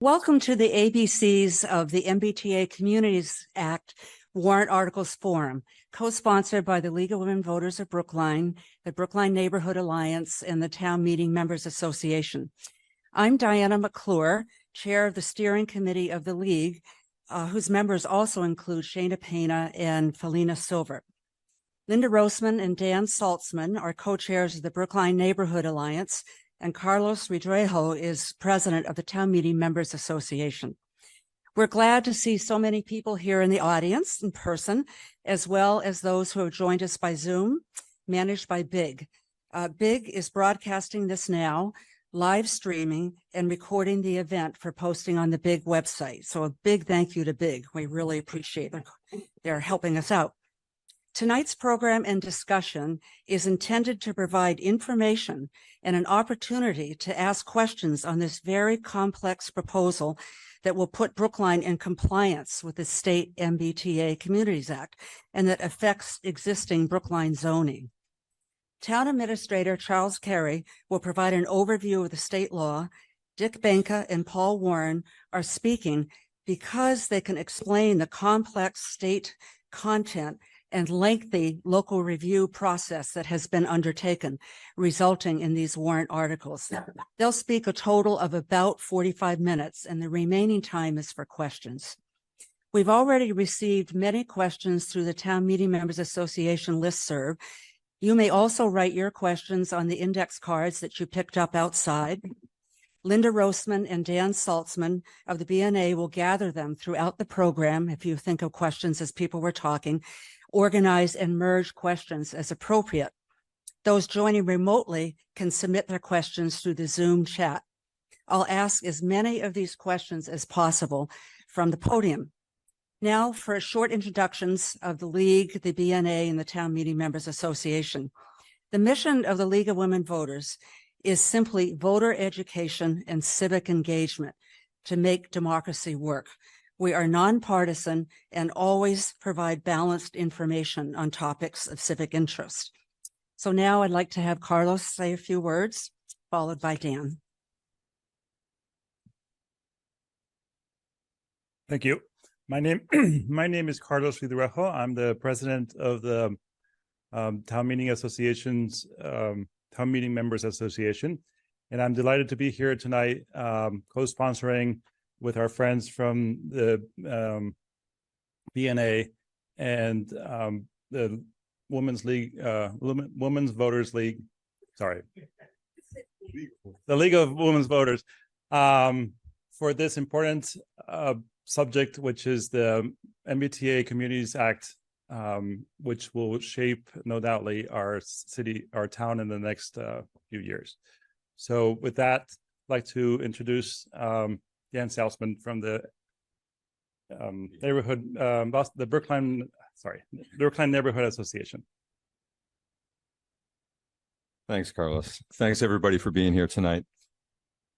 Welcome to the ABCs of the MBTA-Communities Act Warrant Articles Forum, co-sponsored by the League of Women Voters of Brookline, the Brookline Neighborhood Alliance, and the Town Meeting Members Association. I'm Diana McClure, Chair of the Steering Committee of the League, whose members also include Shana Pena and Felina Silver. Linda Roseman and Dan Saltzman are co-chairs of the Brookline Neighborhood Alliance, and Carlos Ridrejo is president of the Town Meeting Members Association. We're glad to see so many people here in the audience in person, as well as those who have joined us by Zoom, managed by BIG. BIG is broadcasting this now, live streaming, and recording the event for posting on the BIG website. So a big thank you to BIG. We really appreciate it. They're helping us out. Tonight's program and discussion is intended to provide information and an opportunity to ask questions on this very complex proposal that will put Brookline in compliance with the state MBTA-Communities Act and that affects existing Brookline zoning. Town Administrator Charles Carey will provide an overview of the state law. Dick Benka and Paul Warren are speaking because they can explain the complex state content and lengthy local review process that has been undertaken, resulting in these warrant articles. They'll speak a total of about 45 minutes, and the remaining time is for questions. We've already received many questions through the Town Meeting Members Association listserv. You may also write your questions on the index cards that you picked up outside. Linda Roseman and Dan Saltzman of the BNA will gather them throughout the program if you think of questions as people were talking, organize and merge questions as appropriate. Those joining remotely can submit their questions through the Zoom chat. I'll ask as many of these questions as possible from the podium. Now for short introductions of the League, the BNA, and the Town Meeting Members Association. The mission of the League of Women Voters is simply voter education and civic engagement to make democracy work. We are nonpartisan and always provide balanced information on topics of civic interest. So now I'd like to have Carlos say a few words, followed by Dan. Thank you. My name is Carlos Ridrejo. I'm the president of the Town Meeting Association's Town Meeting Members Association, and I'm delighted to be here tonight, co-sponsoring with our friends from the BNA and the Women's League, Women's Voters League, sorry, the League of Women's Voters, for this important subject, which is the MBTA-Communities Act, which will shape, no doubtly, our city, our town in the next few years. So with that, I'd like to introduce Dan Saltzman from the Brookline Neighborhood Association. Thanks, Carlos. Thanks, everybody, for being here tonight.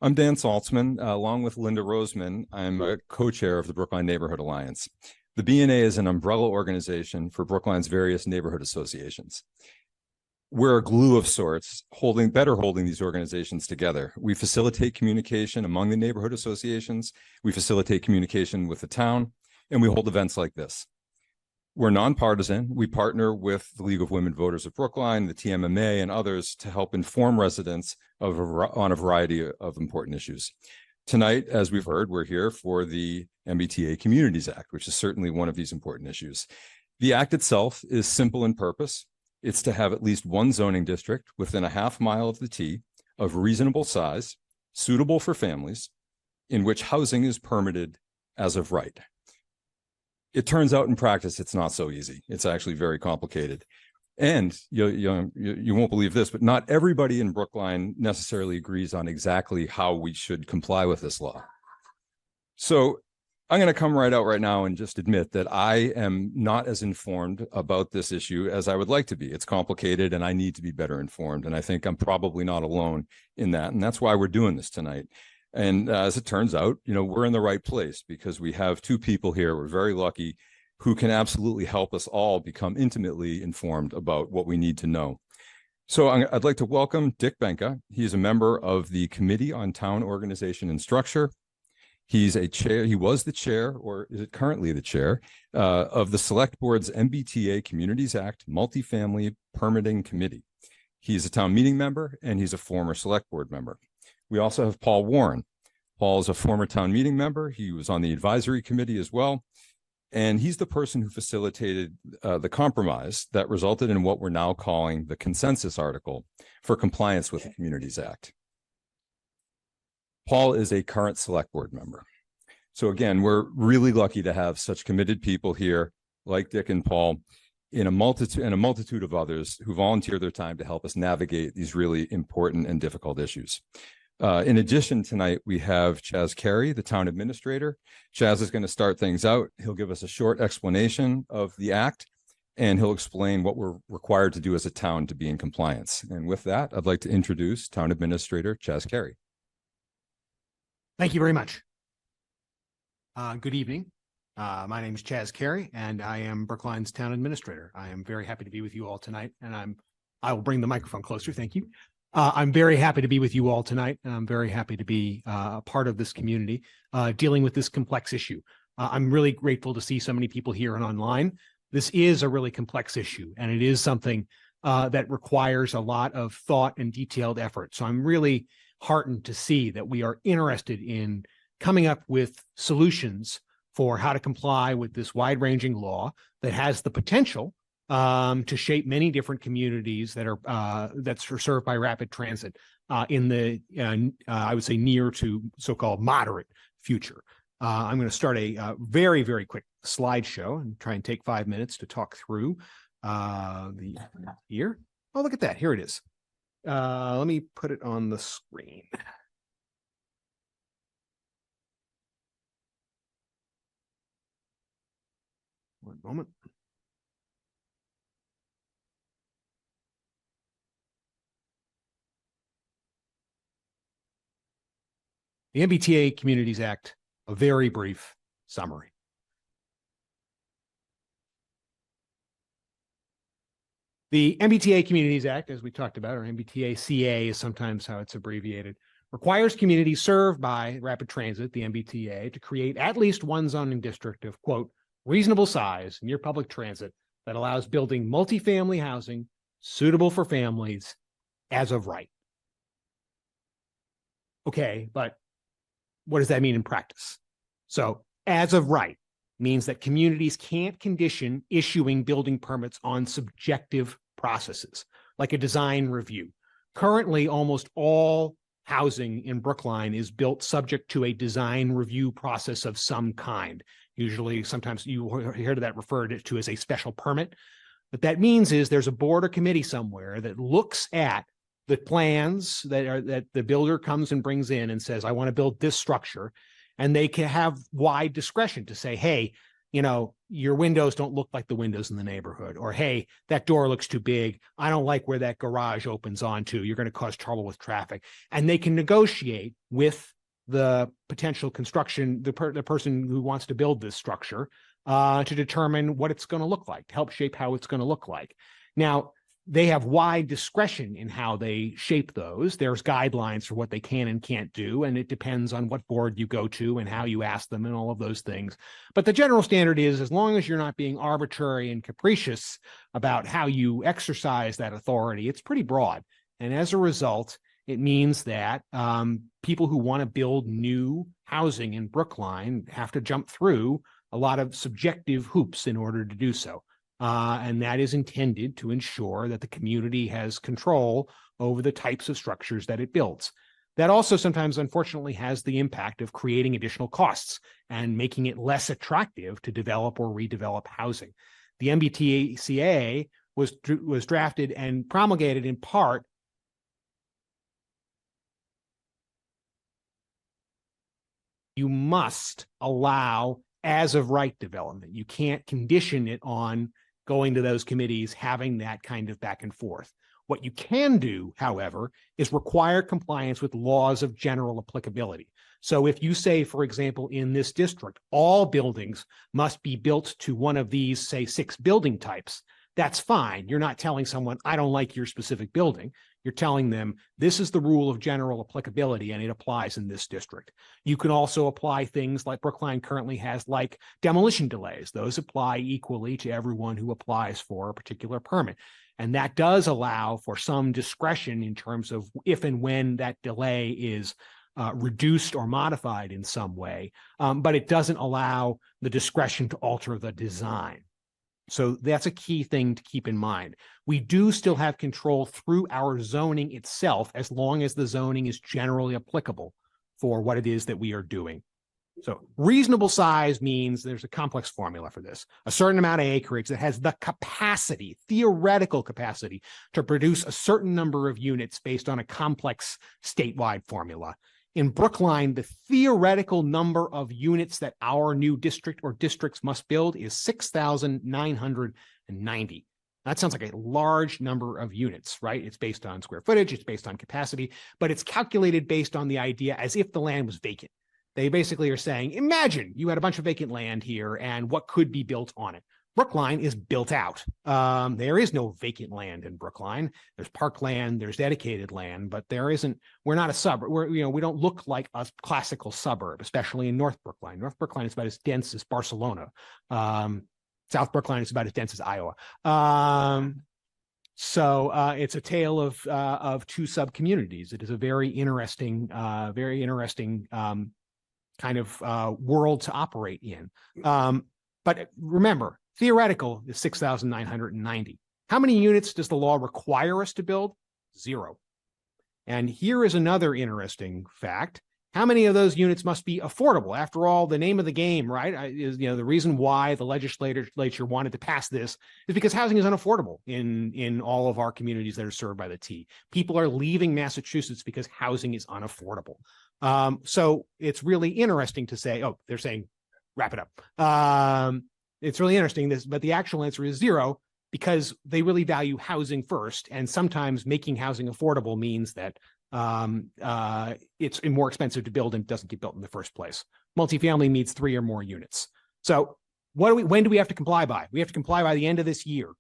I'm Dan Saltzman. Along with Linda Roseman, I'm a co-chair of the Brookline Neighborhood Alliance. The BNA is an umbrella organization for Brookline's various neighborhood associations. We're a glue of sorts, holding these organizations together. We facilitate communication among the neighborhood associations, we facilitate communication with the town, and we hold events like this. We're nonpartisan. We partner with the League of Women Voters of Brookline, the TMMA, and others to help inform residents on a variety of important issues. Tonight, as we've heard, we're here for the MBTA-Communities Act, which is certainly one of these important issues. The act itself is simple in purpose. It's to have at least one zoning district within a half mile of the T of reasonable size, suitable for families, in which housing is permitted as of right. It turns out in practice, it's not so easy. It's actually very complicated. And you won't believe this, but not everybody in Brookline necessarily agrees on exactly how we should comply with this law. So I'm going to come right out right now and just admit that I am not as informed about this issue as I would like to be. It's complicated and I need to be better informed. And I think I'm probably not alone in that. And that's why we're doing this tonight. And as it turns out, we're in the right place because we have two people here. We're very lucky who can absolutely help us all become intimately informed about what we need to know. So I'd like to welcome Dick Benka. He is a member of the Committee on Town Organization and Structure. He's a chair. He was the chair, or is it currently the chair, of the Select Board's MBTA-Communities Act Multifamily Permitting Committee. He's a town meeting member, and he's a former Select Board member. We also have Paul Warren. Paul is a former town meeting member. He was on the advisory committee as well. And he's the person who facilitated the compromise that resulted in what we're now calling the consensus article for compliance with the Communities Act. Paul is a current Select Board member. So again, we're really lucky to have such committed people here like Dick and Paul in a multitude of others who volunteer their time to help us navigate these really important and difficult issues. In addition, tonight, we have Chaz Carey, the town administrator. Chaz is going to start things out. He'll give us a short explanation of the act, and he'll explain what we're required to do as a town to be in compliance. And with that, I'd like to introduce Town Administrator Chaz Carey. Thank you very much. Good evening. My name is Chaz Carey, and I am Brookline's town administrator. I am very happy to be with you all tonight, and I will bring the microphone closer. Thank you. I'm very happy to be with you all tonight, and I'm very happy to be a part of this community dealing with this complex issue. I'm really grateful to see so many people here and online. This is a really complex issue, and it is something that requires a lot of thought and detailed effort. So I'm really heartened to see that we are interested in coming up with solutions for how to comply with this wide-ranging law that has the potential to shape many different communities that are that's served by rapid transit in the I would say near to so-called moderate future. I'm going to start a very, very quick slideshow and try and take 5 minutes to talk through the here. Oh, look at that! Here it is. Let me put it on the screen. One moment. The MBTA-Communities Act, a very brief summary. The MBTA-Communities Act, as we talked about, or MBTA-CA is sometimes how it's abbreviated, requires communities served by rapid transit, the MBTA, to create at least one zoning district of, quote, reasonable size near public transit that allows building multifamily housing suitable for families as of right. Okay, but what does that mean in practice? So as of right means that communities can't condition issuing building permits on subjective processes, like a design review. Currently, almost all housing in Brookline is built subject to a design review process of some kind. Usually, sometimes you hear that referred to as a special permit. What that means is there's a board or committee somewhere that looks at the plans that the builder comes and brings in and says, I want to build this structure. And they can have wide discretion to say, hey, you know, your windows don't look like the windows in the neighborhood. Or, hey, that door looks too big. I don't like where that garage opens onto. You're going to cause trouble with traffic. And they can negotiate with the potential construction, the person who wants to build this structure to determine what it's going to look like, to help shape how it's going to look like. Now, they have wide discretion in how they shape those. There's guidelines for what they can and can't do, and it depends on what board you go to and how you ask them and all of those things. But the general standard is, as long as you're not being arbitrary and capricious about how you exercise that authority, it's pretty broad. And as a result, it means that people who want to build new housing in Brookline have to jump through a lot of subjective hoops in order to do so. And that is intended to ensure that the community has control over the types of structures that it builds. That also sometimes, unfortunately, has the impact of creating additional costs and making it less attractive to develop or redevelop housing. The MBTA-CA was drafted and promulgated in part you must allow as of right development. You can't condition it on going to those committees, having that kind of back and forth. What you can do, however, is require compliance with laws of general applicability. So if you say, for example, in this district, all buildings must be built to one of these, say, 6 building types, that's fine. You're not telling someone, I don't like your specific building. You're telling them this is the rule of general applicability and it applies in this district. You can also apply things like Brookline currently has, like demolition delays. Those apply equally to everyone who applies for a particular permit. And that does allow for some discretion in terms of if and when that delay is reduced or modified in some way, but it doesn't allow the discretion to alter the design. So that's a key thing to keep in mind. We do still have control through our zoning itself, as long as the zoning is generally applicable for what it is that we are doing. So reasonable size means there's a complex formula for this, a certain amount of acreage that has the capacity, theoretical capacity, to produce a certain number of units based on a complex statewide formula. In Brookline, the theoretical number of units that our new district or districts must build is 6,990. That sounds like a large number of units, right? It's based on square footage, it's based on capacity, but it's calculated based on the idea as if the land was vacant. They basically are saying, imagine you had a bunch of vacant land here and what could be built on it. Brookline is built out. There is no vacant land in Brookline. There's parkland, there's dedicated land, but there isn't, we're not a suburb. We don't look like a classical suburb, especially in North Brookline. North Brookline is about as dense as Barcelona. South Brookline is about as dense as Iowa. So it's a tale of two sub-communities. It is a very interesting kind of world to operate in. But remember, theoretical is 6,990. How many units does the law require us to build? 0. And here is another interesting fact. How many of those units must be affordable? After all, the name of the game, right, is, the reason why the legislature wanted to pass this is because housing is unaffordable in all of our communities that are served by the T. People are leaving Massachusetts because housing is unaffordable. So it's really interesting to say, oh, they're saying, wrap it up. It's really interesting, but the actual answer is 0, because they really value housing first. And sometimes making housing affordable means that it's more expensive to build and doesn't get built in the first place. Multifamily needs 3 or more units. So when do we have to comply by? We have to comply by the end of this year.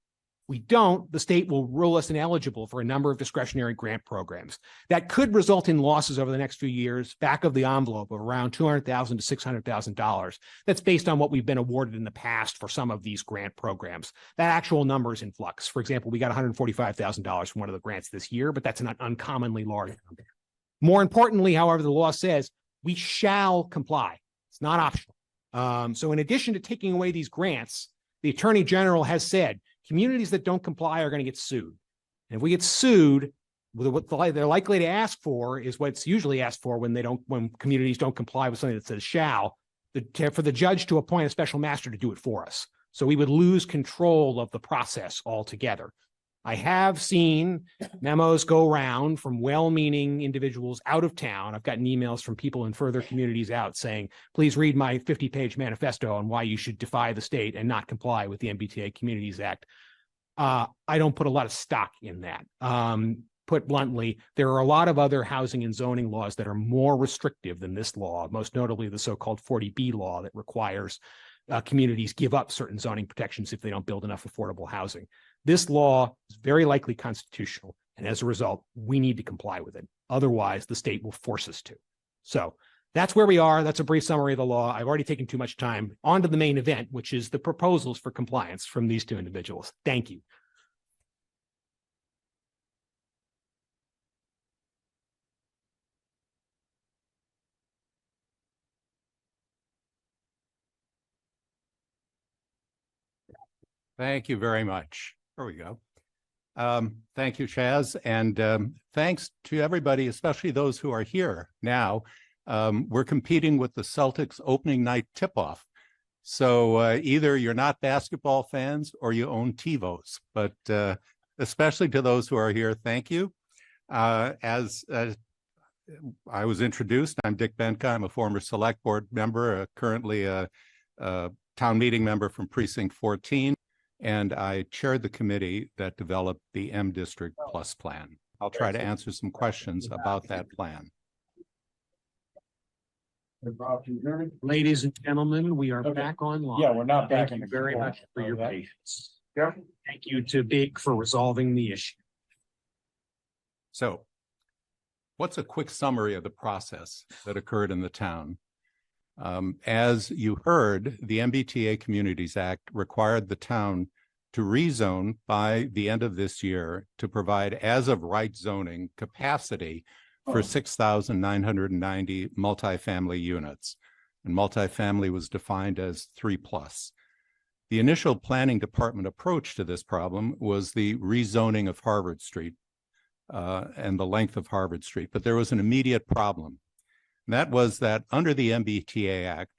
We don't, the state will rule us ineligible for a number of discretionary grant programs. That could result in losses over the next few years, back of the envelope of around $200,000 to $600,000. That's based on what we've been awarded in the past for some of these grant programs. That actual number is in flux. For example, we got $145,000 from one of the grants this year, but that's an uncommonly large number. More importantly, however, the law says we shall comply. It's not optional. So in addition to taking away these grants, the Attorney General has said communities that don't comply are going to get sued. And if we get sued, what they're likely to ask for is what's usually asked for when communities don't comply with something that says shall, for the judge to appoint a special master to do it for us. So we would lose control of the process altogether. I have seen memos go around from well-meaning individuals out of town. I've gotten emails from people in further communities out saying, please read my 50-page manifesto on why you should defy the state and not comply with the MBTA-Communities Act. I don't put a lot of stock in that. Put bluntly, there are a lot of other housing and zoning laws that are more restrictive than this law, most notably the so-called 40B law that requires communities give up certain zoning protections if they don't build enough affordable housing. This law is very likely constitutional, and as a result, we need to comply with it. Otherwise, the state will force us to. So that's where we are. That's a brief summary of the law. I've already taken too much time. On to the main event, which is the proposals for compliance from these two individuals. Thank you. Thank you very much. There we go. Thank you, Chaz. And thanks to everybody, especially those who are here now. We're competing with the Celtics opening night tip-off. So either you're not basketball fans or you own TiVos. But especially to those who are here, thank you. As I was introduced, I'm Dick Benka. I'm a former select board member, currently a town meeting member from Precinct 14. And I chaired the committee that developed the M District Plus plan. I'll try to answer some questions about that plan. Ladies and gentlemen, we are back online. Yeah, we're not back. Thank you very much for your patience. Yeah. Thank you to Big for resolving the issue. So what's a quick summary of the process that occurred in the town? As you heard, the MBTA-Communities Act required the town to rezone by the end of this year to provide as-of-right zoning capacity for 6,990 multifamily units. And multifamily was defined as 3+. The initial planning department approach to this problem was the rezoning of Harvard Street and the length of Harvard Street. But there was an immediate problem. And that was that under the MBTA Act,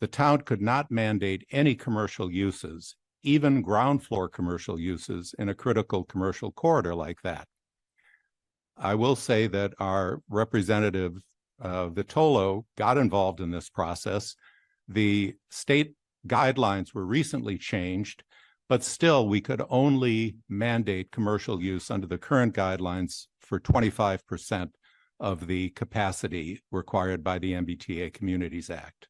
the town could not mandate any commercial uses, even ground floor commercial uses in a critical commercial corridor like that. I will say that our representative, Vitolo, got involved in this process. The state guidelines were recently changed, but still we could only mandate commercial use under the current guidelines for 25% of the capacity required by the MBTA-Communities Act.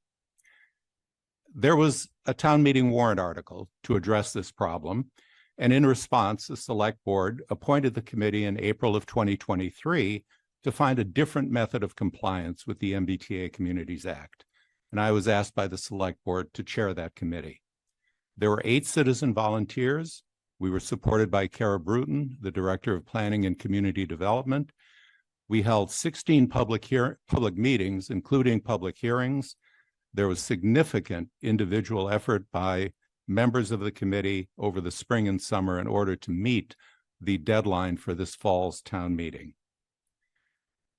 There was a town meeting warrant article to address this problem, and in response, the Select Board appointed the committee in April of 2023 to find a different method of compliance with the MBTA-Communities Act. And I was asked by the Select Board to chair that committee. There were 8 citizen volunteers. We were supported by Kara Bruton, the Director of Planning and Community Development. We held 16 public meetings, including public hearings. There was significant individual effort by members of the committee over the spring and summer in order to meet the deadline for this fall's town meeting.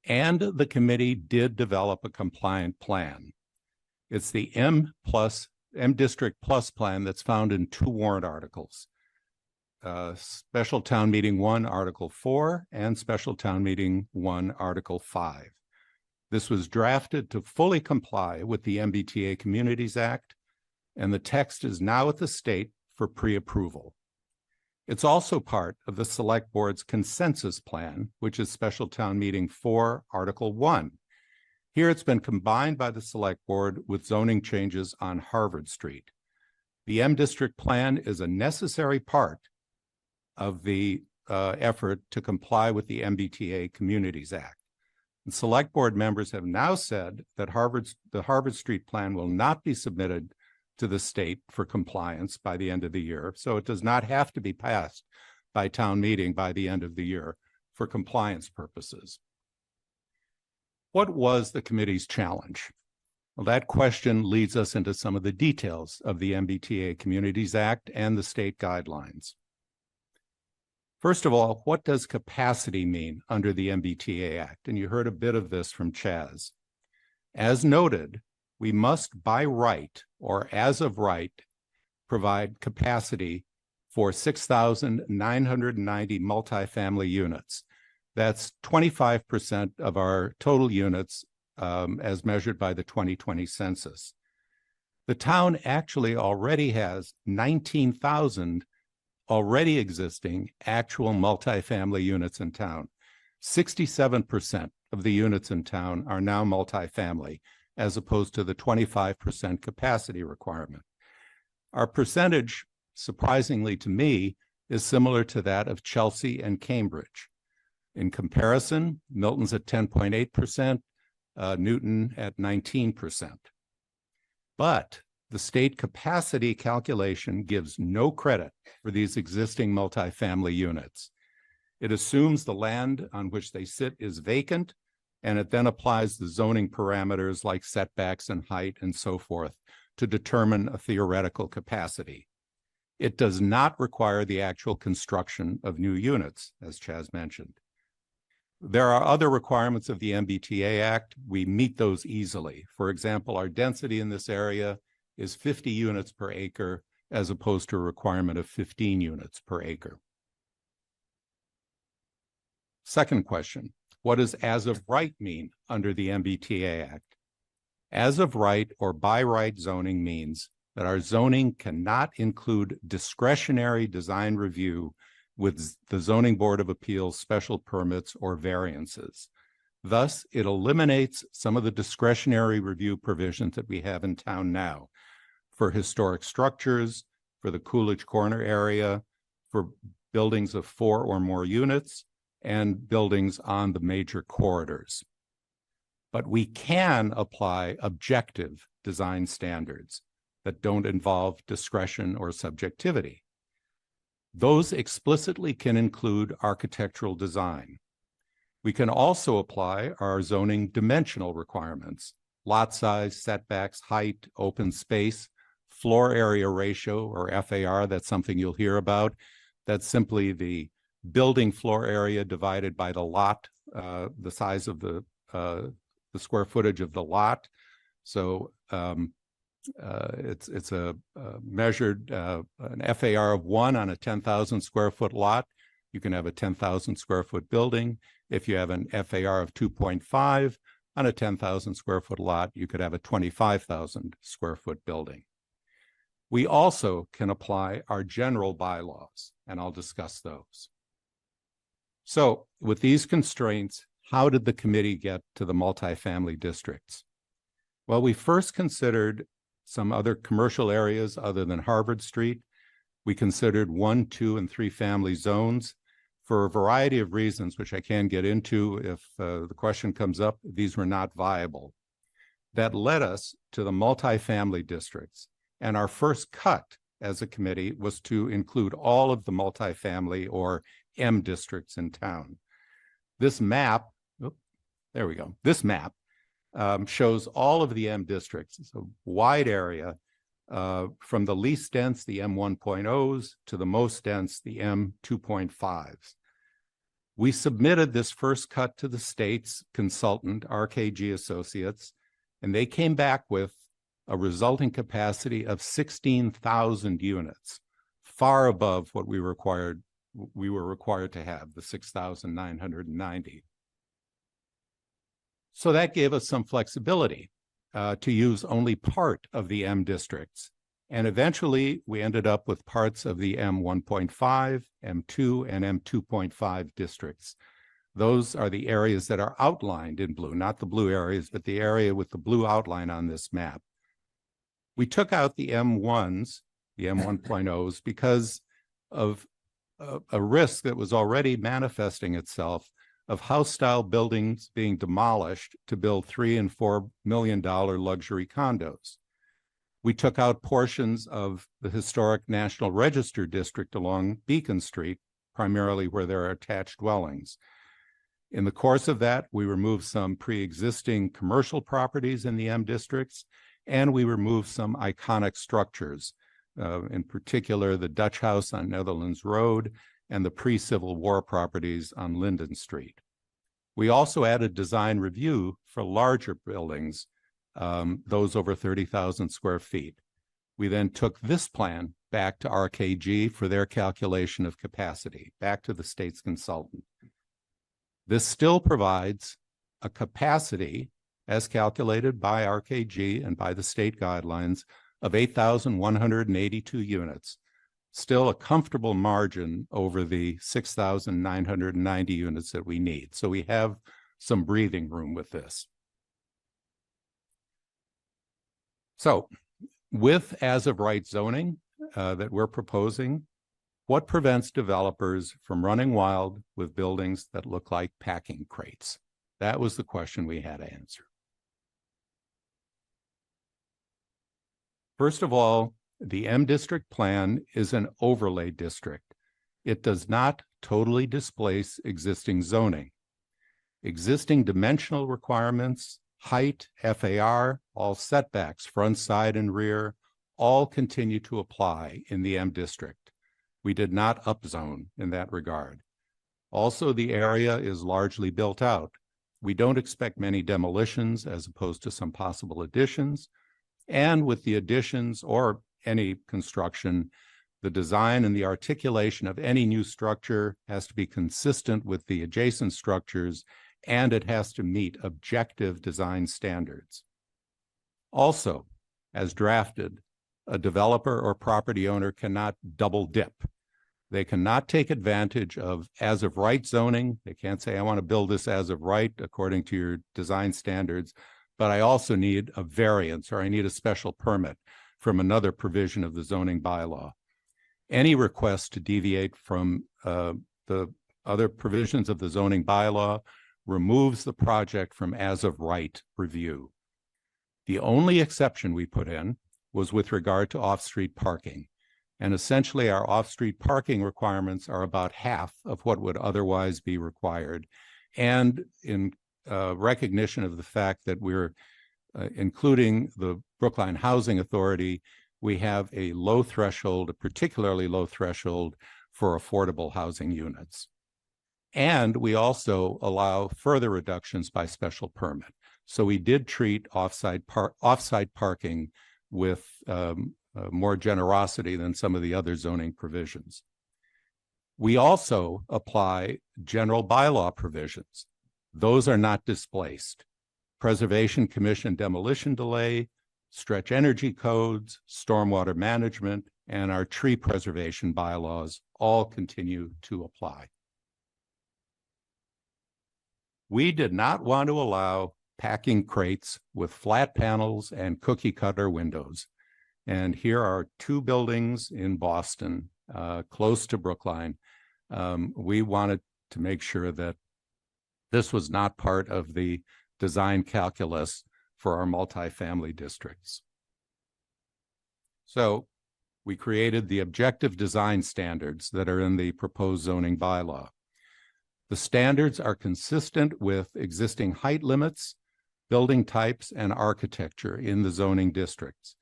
And the committee did develop a compliant plan. It's the M District Plus plan that's found in 2 warrant articles. Special Town Meeting 1, Article 4, and Special Town Meeting 1, Article 5. This was drafted to fully comply with the MBTA-Communities Act, and the text is now at the state for pre-approval. It's also part of the Select Board's consensus plan, which is Special Town Meeting 4, Article 1. Here it's been combined by the Select Board with zoning changes on Harvard Street. The M District plan is a necessary part of the effort to comply with the MBTA-Communities Act. And Select Board members have now said that the Harvard Street plan will not be submitted to the state for compliance by the end of the year, so it does not have to be passed by town meeting by the end of the year for compliance purposes. What was the committee's challenge? Well, that question leads us into some of the details of the MBTA-Communities Act and the state guidelines. First of all, what does capacity mean under the MBTA Act? And you heard a bit of this from Chaz. As noted, we must by right or as of right provide capacity for 6,990 multifamily units. That's 25% of our total units as measured by the 2020 census. The town actually already has 19,000 already existing actual multifamily units in town. 67% of the units in town are now multifamily, as opposed to the 25% capacity requirement. Our percentage, surprisingly to me, is similar to that of Chelsea and Cambridge. In comparison, Milton's at 10.8%, Newton at 19%. But the state capacity calculation gives no credit for these existing multifamily units. It assumes the land on which they sit is vacant, and it then applies the zoning parameters like setbacks and height and so forth to determine a theoretical capacity. It does not require the actual construction of new units, as Chaz mentioned. There are other requirements of the MBTA Act. We meet those easily. For example, our density in this area is 50 units per acre, as opposed to a requirement of 15 units per acre. Second question, what does as of right mean under the MBTA Act? As of right or by right zoning means that our zoning cannot include discretionary design review with the Zoning Board of Appeals special permits or variances. Thus, it eliminates some of the discretionary review provisions that we have in town now for historic structures, for the Coolidge Corner area, for buildings of 4 or more units, and buildings on the major corridors. But we can apply objective design standards that don't involve discretion or subjectivity. Those explicitly can include architectural design. We can also apply our zoning dimensional requirements: lot size, setbacks, height, open space, floor area ratio, or FAR. That's something you'll hear about. That's simply the building floor area divided by the lot, the size of the square footage of the lot. So it's a measured an FAR of 1 on a 10,000 square foot lot. You can have a 10,000 square foot building. If you have an FAR of 2.5 on a 10,000 square foot lot, you could have a 25,000 square foot building. We also can apply our general bylaws, and I'll discuss those. So with these constraints, how did the committee get to the multifamily districts? Well, we first considered some other commercial areas other than Harvard Street. We considered 1, 2, and 3 family zones for a variety of reasons, which I can get into if the question comes up. These were not viable. That led us to the multifamily districts. And our first cut as a committee was to include all of the multifamily or M districts in town. This map, there we go. This map shows all of the M districts. It's a wide area from the least dense, the M1.0s, to the most dense, the M2.5s. We submitted this first cut to the state's consultant, RKG Associates, and they came back with a resulting capacity of 16,000 units, far above what we were required to have, the 6,990. So that gave us some flexibility to use only part of the M districts. And eventually we ended up with parts of the M1.5, M2, and M2.5 districts. Those are the areas that are outlined in blue, not the blue areas, but the area with the blue outline on this map. We took out the M1s, the M1.0s, because of a risk that was already manifesting itself of house-style buildings being demolished to build $3 and $4 million luxury condos. We took out portions of the historic National Register district along Beacon Street, primarily where there are attached dwellings. In the course of that, we removed some pre-existing commercial properties in the M districts, and we removed some iconic structures, in particular the Dutch House on Netherlands Road and the pre-Civil War properties on Linden Street. We also added design review for larger buildings, those over 30,000 square feet. We then took this plan back to RKG for their calculation of capacity, back to the state's consultant. This still provides a capacity, as calculated by RKG and by the state guidelines, of 8,182 units, still a comfortable margin over the 6,990 units that we need. So we have some breathing room with this. So with as-of-right zoning that we're proposing, what prevents developers from running wild with buildings that look like packing crates? That was the question we had to answer. First of all, the M district plan is an overlay district. It does not totally displace existing zoning. Existing dimensional requirements, height, FAR, all setbacks, front, side, and rear, all continue to apply in the M district. We did not upzone in that regard. Also, the area is largely built out. We don't expect many demolitions as opposed to some possible additions. And with the additions or any construction, the design and the articulation of any new structure has to be consistent with the adjacent structures, and it has to meet objective design standards. Also, as drafted, a developer or property owner cannot double dip. They cannot take advantage of as-of-right zoning. They can't say, I want to build this as of right according to your design standards, but I also need a variance or I need a special permit from another provision of the zoning bylaw. Any request to deviate from the other provisions of the zoning bylaw removes the project from as of right review. The only exception we put in was with regard to off-street parking. And essentially our off-street parking requirements are about half of what would otherwise be required. And in recognition of the fact that we're including the Brookline Housing Authority, we have a low threshold, a particularly low threshold for affordable housing units. And we also allow further reductions by special permit. So we did treat off-site parking with more generosity than some of the other zoning provisions. We also apply general bylaw provisions. Those are not displaced. Preservation Commission demolition delay, stretch energy codes, stormwater management, and our tree preservation bylaws all continue to apply. We did not want to allow packing crates with flat panels and cookie cutter windows. And here are two buildings in Boston, close to Brookline. We wanted to make sure that this was not part of the design calculus for our multifamily districts. So we created the objective design standards that are in the proposed zoning bylaw. The standards are consistent with existing height limits, building types, and architecture in the zoning districts.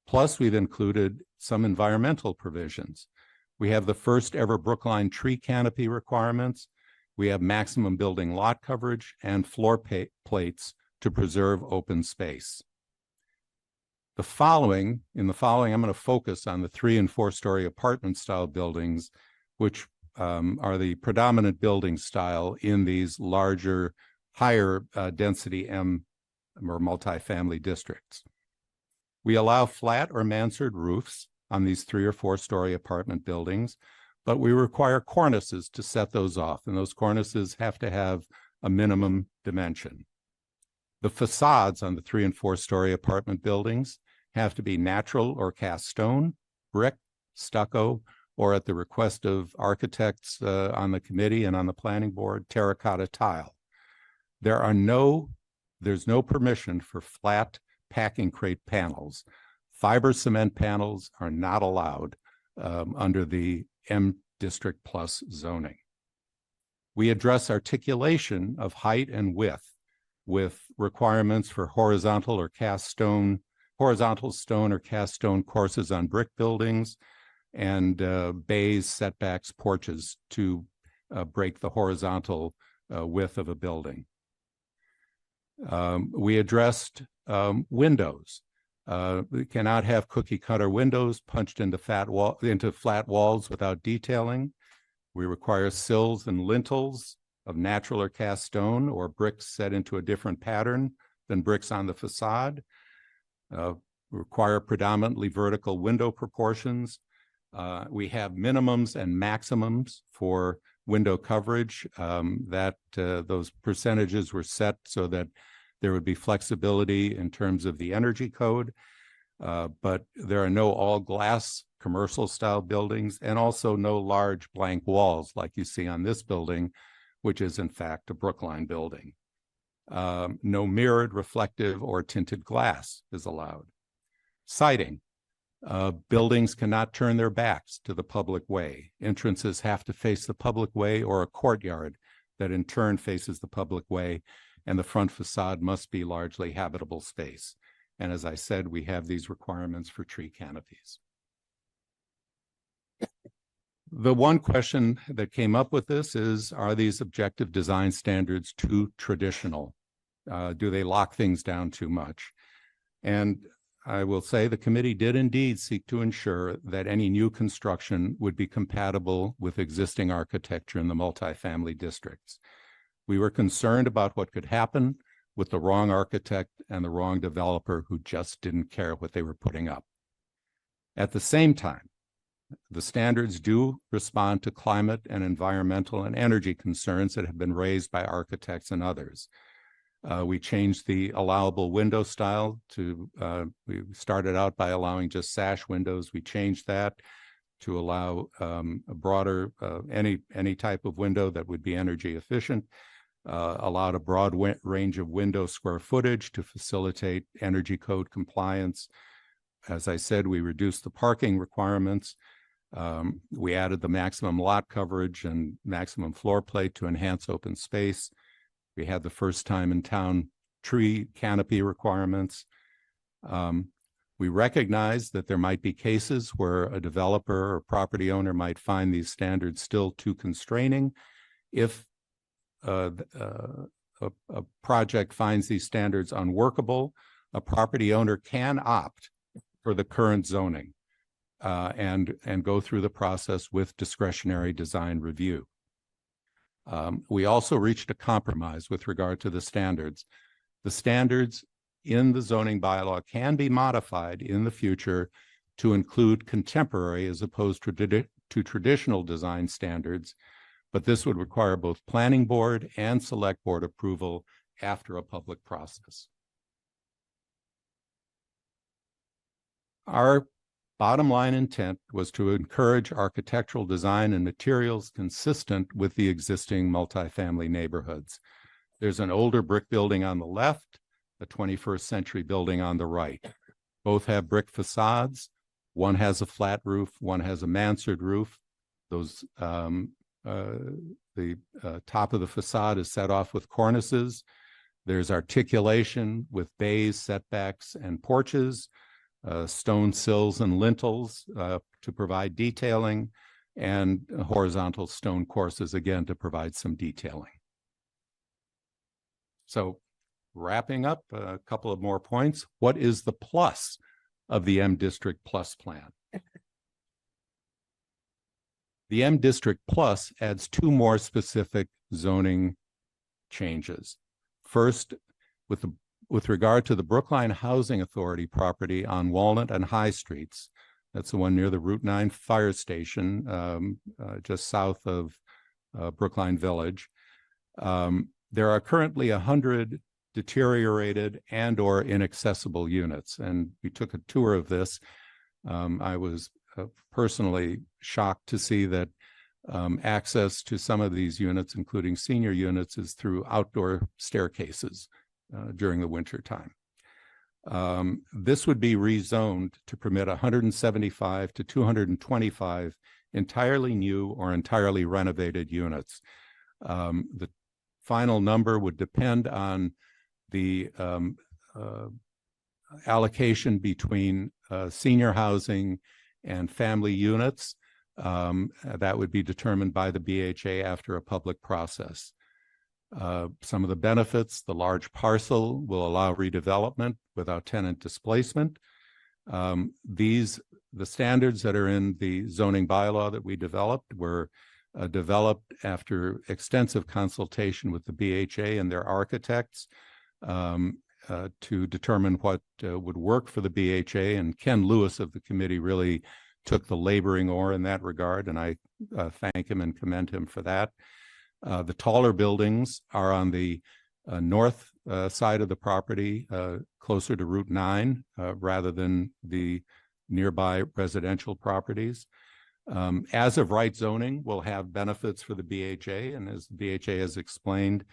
Plus, we've included some environmental provisions. We have the first ever Brookline tree canopy requirements. We have maximum building lot coverage and floor plates to preserve open space. In the following, I'm going to focus on the 3- and 4-story apartment style buildings, which are the predominant building style in these larger, higher density M or multifamily districts. We allow flat or mansard roofs on these 3- or 4-story apartment buildings, but we require cornices to set those off, and those cornices have to have a minimum dimension. The facades on the 3- and 4-story apartment buildings have to be natural or cast stone, brick, stucco, or at the request of architects on the committee and on the planning board, terracotta tile. There's no permission for flat packing crate panels. Fiber cement panels are not allowed under the M District Plus zoning. We address articulation of height and width with requirements for horizontal stone or cast stone courses on brick buildings, and bays, setbacks, porches to break the horizontal width of a building. We addressed windows. We cannot have cookie cutter windows punched into flat walls without detailing. We require sills and lintels of natural or cast stone or bricks set into a different pattern than bricks on the facade. Require predominantly vertical window proportions. We have minimums and maximums for window coverage those percentages were set so that there would be flexibility in terms of the energy code, but there are no all glass commercial style buildings and also no large blank walls like you see on this building, which is in fact a Brookline building. No mirrored, reflective, or tinted glass is allowed. Siding. Buildings cannot turn their backs to the public way. Entrances have to face the public way or a courtyard that in turn faces the public way, and the front facade must be largely habitable space. And as I said, we have these requirements for tree canopies. The one question that came up with this is, are these objective design standards too traditional? Do they lock things down too much? And I will say the committee did indeed seek to ensure that any new construction would be compatible with existing architecture in the multifamily districts. We were concerned about what could happen with the wrong architect and the wrong developer who just didn't care what they were putting up. At the same time, the standards do respond to climate and environmental and energy concerns that have been raised by architects and others. We changed the allowable window style to, we started out by allowing just sash windows. We changed that to allow a broader, any type of window that would be energy efficient, allowed a broad range of window square footage to facilitate energy code compliance. As I said, we reduced the parking requirements. We added the maximum lot coverage and maximum floor plate to enhance open space. We had the first time in town tree canopy requirements. We recognize that there might be cases where a developer or property owner might find these standards still too constraining. If a project finds these standards unworkable, a property owner can opt for the current zoning and go through the process with discretionary design review. We also reached a compromise with regard to the standards. The standards in the zoning bylaw can be modified in the future to include contemporary as opposed to traditional design standards, but this would require both planning board and select board approval after a public process. Our bottom line intent was to encourage architectural design and materials consistent with the existing multifamily neighborhoods. There's an older brick building on the left, a 21st century building on the right. Both have brick facades. One has a flat roof, one has a mansard roof. Those the top of the facade is set off with cornices. There's articulation with bays, setbacks, and porches, stone sills and lintels to provide detailing, and horizontal stone courses, again, to provide some detailing. So wrapping up, a couple of more points. What is the plus of the M District Plus plan? The M District Plus adds two more specific zoning changes. First, with regard to the Brookline Housing Authority property on Walnut and High Streets, that's the one near the Route 9 fire station, just south of Brookline Village. There are currently 100 deteriorated and or inaccessible units. And we took a tour of this. I was personally shocked to see that access to some of these units, including senior units, is through outdoor staircases during the winter time. This would be rezoned to permit 175 to 225 entirely new or entirely renovated units. The final number would depend on the allocation between senior housing and family units. That would be determined by the BHA after a public process. Some of the benefits: the large parcel will allow redevelopment without tenant displacement. The standards that are in the zoning bylaw that we developed were developed after extensive consultation with the BHA and their architects to determine what would work for the BHA. And Ken Lewis of the committee really took the laboring oar in that regard, and I thank him and commend him for that. The taller buildings are on the north side of the property, closer to Route 9, rather than the nearby residential properties. As of right zoning will have benefits for the BHA, and as the BHA has explained,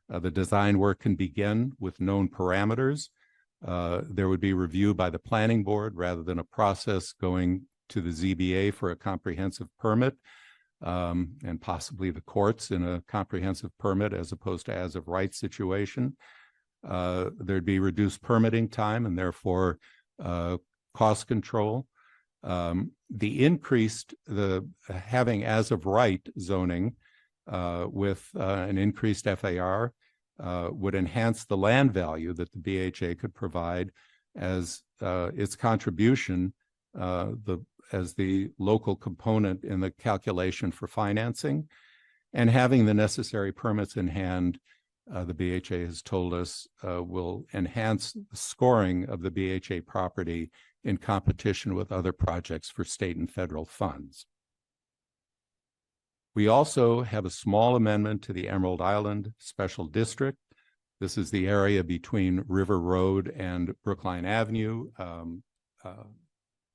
the design work can begin with known parameters. There would be review by the planning board rather than a process going to the ZBA for a comprehensive permit, and possibly the courts in a comprehensive permit as opposed to as of right situation. There'd be reduced permitting time and therefore cost control. Having as of right zoning with an increased FAR would enhance the land value that the BHA could provide as its contribution as the local component in the calculation for financing. And having the necessary permits in hand, the BHA has told us will enhance the scoring of the BHA property in competition with other projects for state and federal funds. We also have a small amendment to the Emerald Island Special District. This is the area between River Road and Brookline Avenue,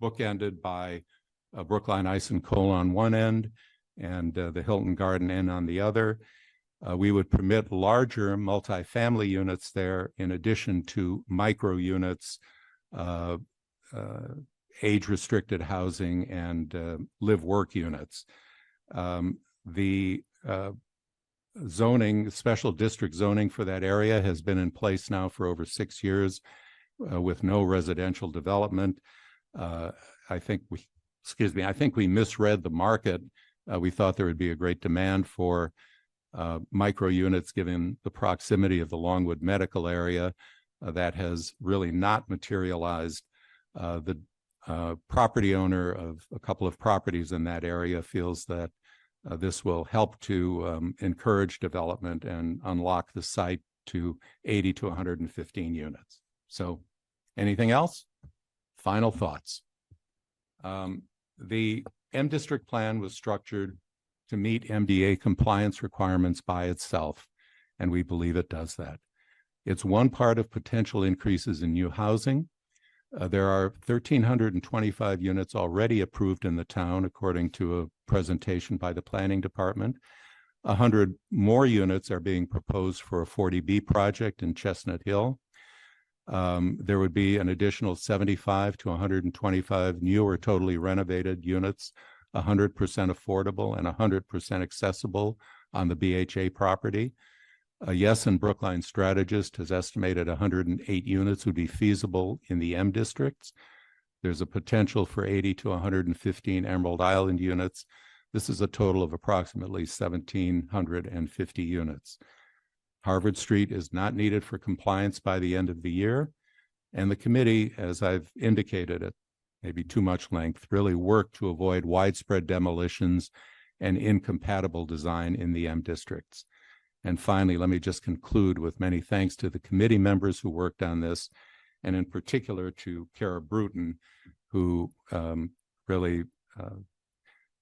bookended by Brookline Ice and Coal on one end and the Hilton Garden Inn on the other. We would permit larger multifamily units there in addition to micro units, age-restricted housing, and live-work units. The zoning, special district zoning for that area has been in place now for over 6 years with no residential development. I think we misread the market. We thought there would be a great demand for micro units given the proximity of the Longwood medical area. That has really not materialized. The property owner of a couple of properties in that area feels that this will help to encourage development and unlock the site to 80 to 115 units. So anything else? Final thoughts. The M District plan was structured to meet MDA compliance requirements by itself, and we believe it does that. It's one part of potential increases in new housing. There are 1,325 units already approved in the town, according to a presentation by the planning department. 100 more units are being proposed for a 40B project in Chestnut Hill. There would be an additional 75 to 125 new or totally renovated units, 100% affordable and 100% accessible on the BHA property. Yes, and Brookline Strategist has estimated 108 units would be feasible in the M districts. There's a potential for 80 to 115 Emerald Island units. This is a total of approximately 1,750 units. Harvard Street is not needed for compliance by the end of the year. And the committee, as I've indicated at maybe too much length, really worked to avoid widespread demolitions and incompatible design in the M districts. And finally, let me just conclude with many thanks to the committee members who worked on this, and in particular to Kara Bruton, who really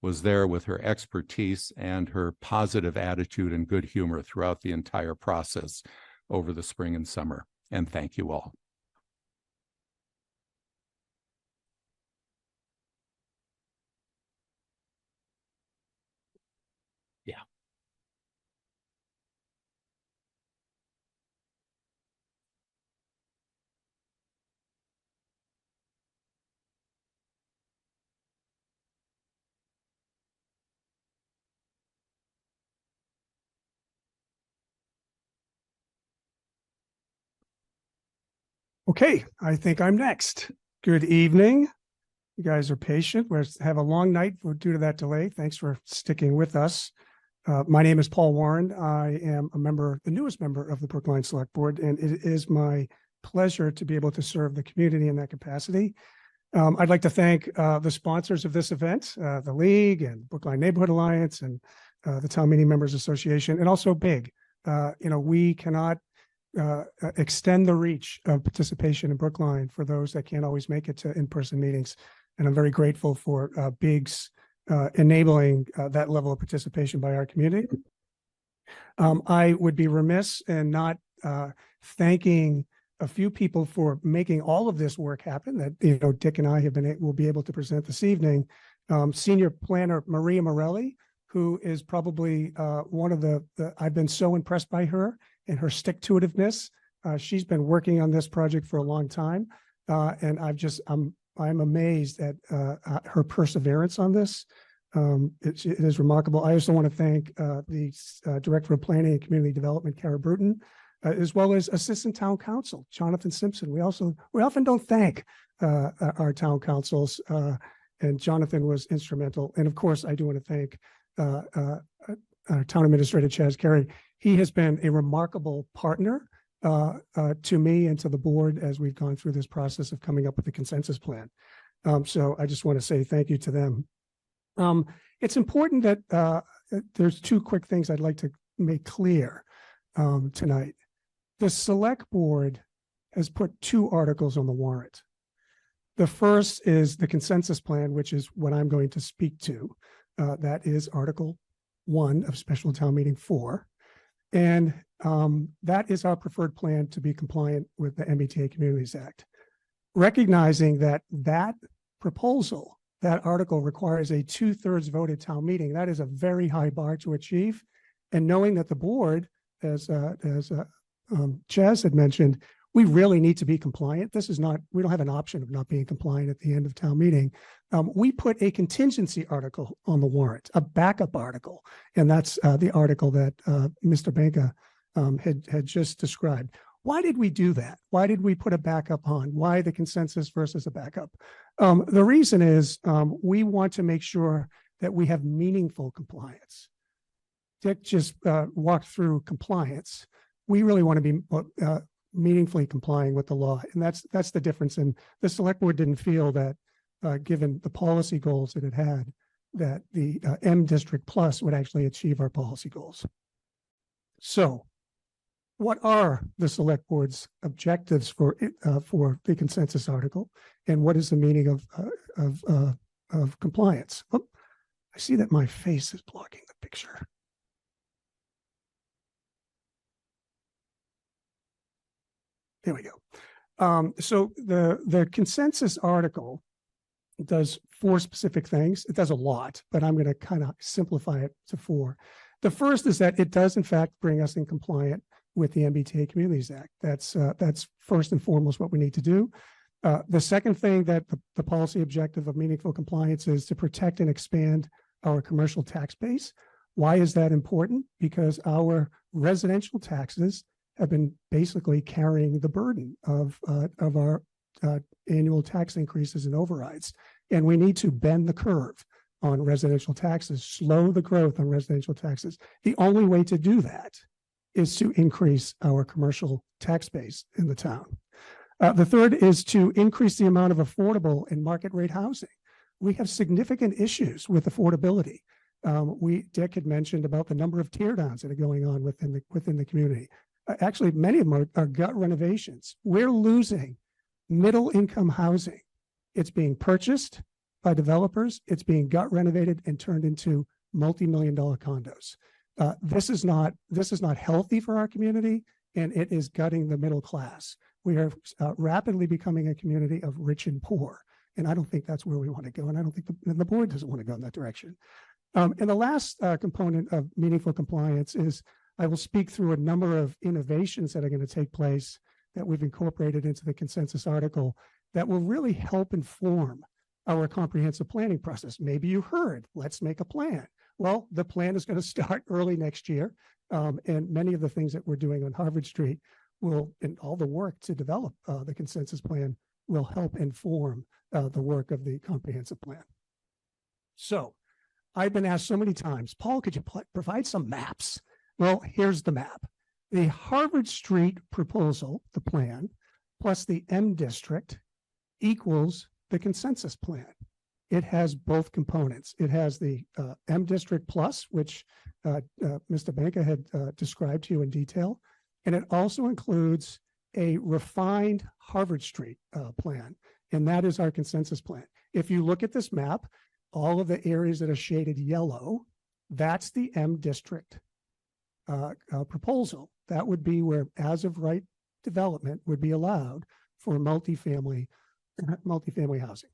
was there with her expertise and her positive attitude and good humor throughout the entire process over the spring and summer. And thank you all. Yeah. Okay, I think I'm next. Good evening. You guys are patient. We have a long night due to that delay. Thanks for sticking with us. My name is Paul Warren. I am the newest member of the Brookline Select Board, and it is my pleasure to be able to serve the community in that capacity. I'd like to thank the sponsors of this event, the League and Brookline Neighborhood Alliance and the Town Meeting Members Association, and also BIG. We cannot extend the reach of participation in Brookline for those that can't always make it to in-person meetings. And I'm very grateful for BIG's enabling that level of participation by our community. I would be remiss in not thanking a few people for making all of this work happen that, Dick and I will be able to present this evening. Senior Planner Maria Morelli, who is probably one of I've been so impressed by her and her stick-to-itiveness. She's been working on this project for a long time. And I'm amazed at her perseverance on this. It is remarkable. I also want to thank the Director of Planning and Community Development, Kara Bruton, as well as Assistant Town Council, Jonathan Simpson. We often don't thank our town councils, and Jonathan was instrumental. And of course, I do want to thank our Town Administrator, Chaz Carey. He has been a remarkable partner to me and to the board as we've gone through this process of coming up with the consensus plan. So I just want to say thank you to them. It's important that there's two quick things I'd like to make clear tonight. The Select Board has put 2 articles on the warrant. The first is the consensus plan, which is what I'm going to speak to. That is Article 1 of Special Town Meeting 4. And that is our preferred plan to be compliant with the MBTA Communities Act. Recognizing that that proposal that article requires a 2/3 vote at town meeting. That is a very high bar to achieve. And knowing that the board, as Chaz had mentioned, we really need to be compliant. This is not, we don't have an option of not being compliant at the end of town meeting. We put a contingency article on the warrant, a backup article. And that's the article that Mr. Benka had just described. Why did we do that? Why did we put a backup on? Why the consensus versus a backup? The reason is we want to make sure that we have meaningful compliance. Dick just walked through compliance. We really want to be meaningfully complying with the law. And that's the difference. And the select board didn't feel that given the policy goals that it had, that the M District Plus would actually achieve our policy goals. So what are the select board's objectives for the consensus article? And what is the meaning of compliance? Oh, I see that my face is blocking the picture. There we go. So the consensus article does 4 specific things. It does a lot, but I'm going to kind of simplify it to 4. The first is that it does, in fact, bring us in compliant with the MBTA-Communities Act. That's first and foremost what we need to do. The second thing that the policy objective of meaningful compliance is to protect and expand our commercial tax base. Why is that important? Because our residential taxes have been basically carrying the burden of our annual tax increases and overrides. And we need to bend the curve on residential taxes, slow the growth on residential taxes. The only way to do that is to increase our commercial tax base in the town. The third is to increase the amount of affordable and market rate housing. We have significant issues with affordability. Dick had mentioned about the number of teardowns that are going on within the community. Actually, many of them are gut renovations. We're losing middle income housing. It's being purchased by developers. It's being gut renovated and turned into multi-million-dollar condos. This is not healthy for our community, and it is gutting the middle class. We are rapidly becoming a community of rich and poor, and I don't think that's where we want to go, and I don't think the board doesn't want to go in that direction. And the last component of meaningful compliance is I will speak through a number of innovations that are going to take place that we've incorporated into the consensus article that will really help inform our comprehensive planning process. Maybe you heard, let's make a plan. Well, the plan is going to start early next year. And many of the things that we're doing on Harvard Street and all the work to develop the consensus plan will help inform the work of the comprehensive plan. So I've been asked so many times, Paul, could you provide some maps? Well, here's the map. The Harvard Street proposal, the plan, plus the M District equals the consensus plan. It has both components. It has the M District Plus, which Mr. Benka had described to you in detail. And it also includes a refined Harvard Street plan. And that is our consensus plan. If you look at this map, all of the areas that are shaded yellow, that's the M District proposal. That would be where as of right development would be allowed for multifamily housing.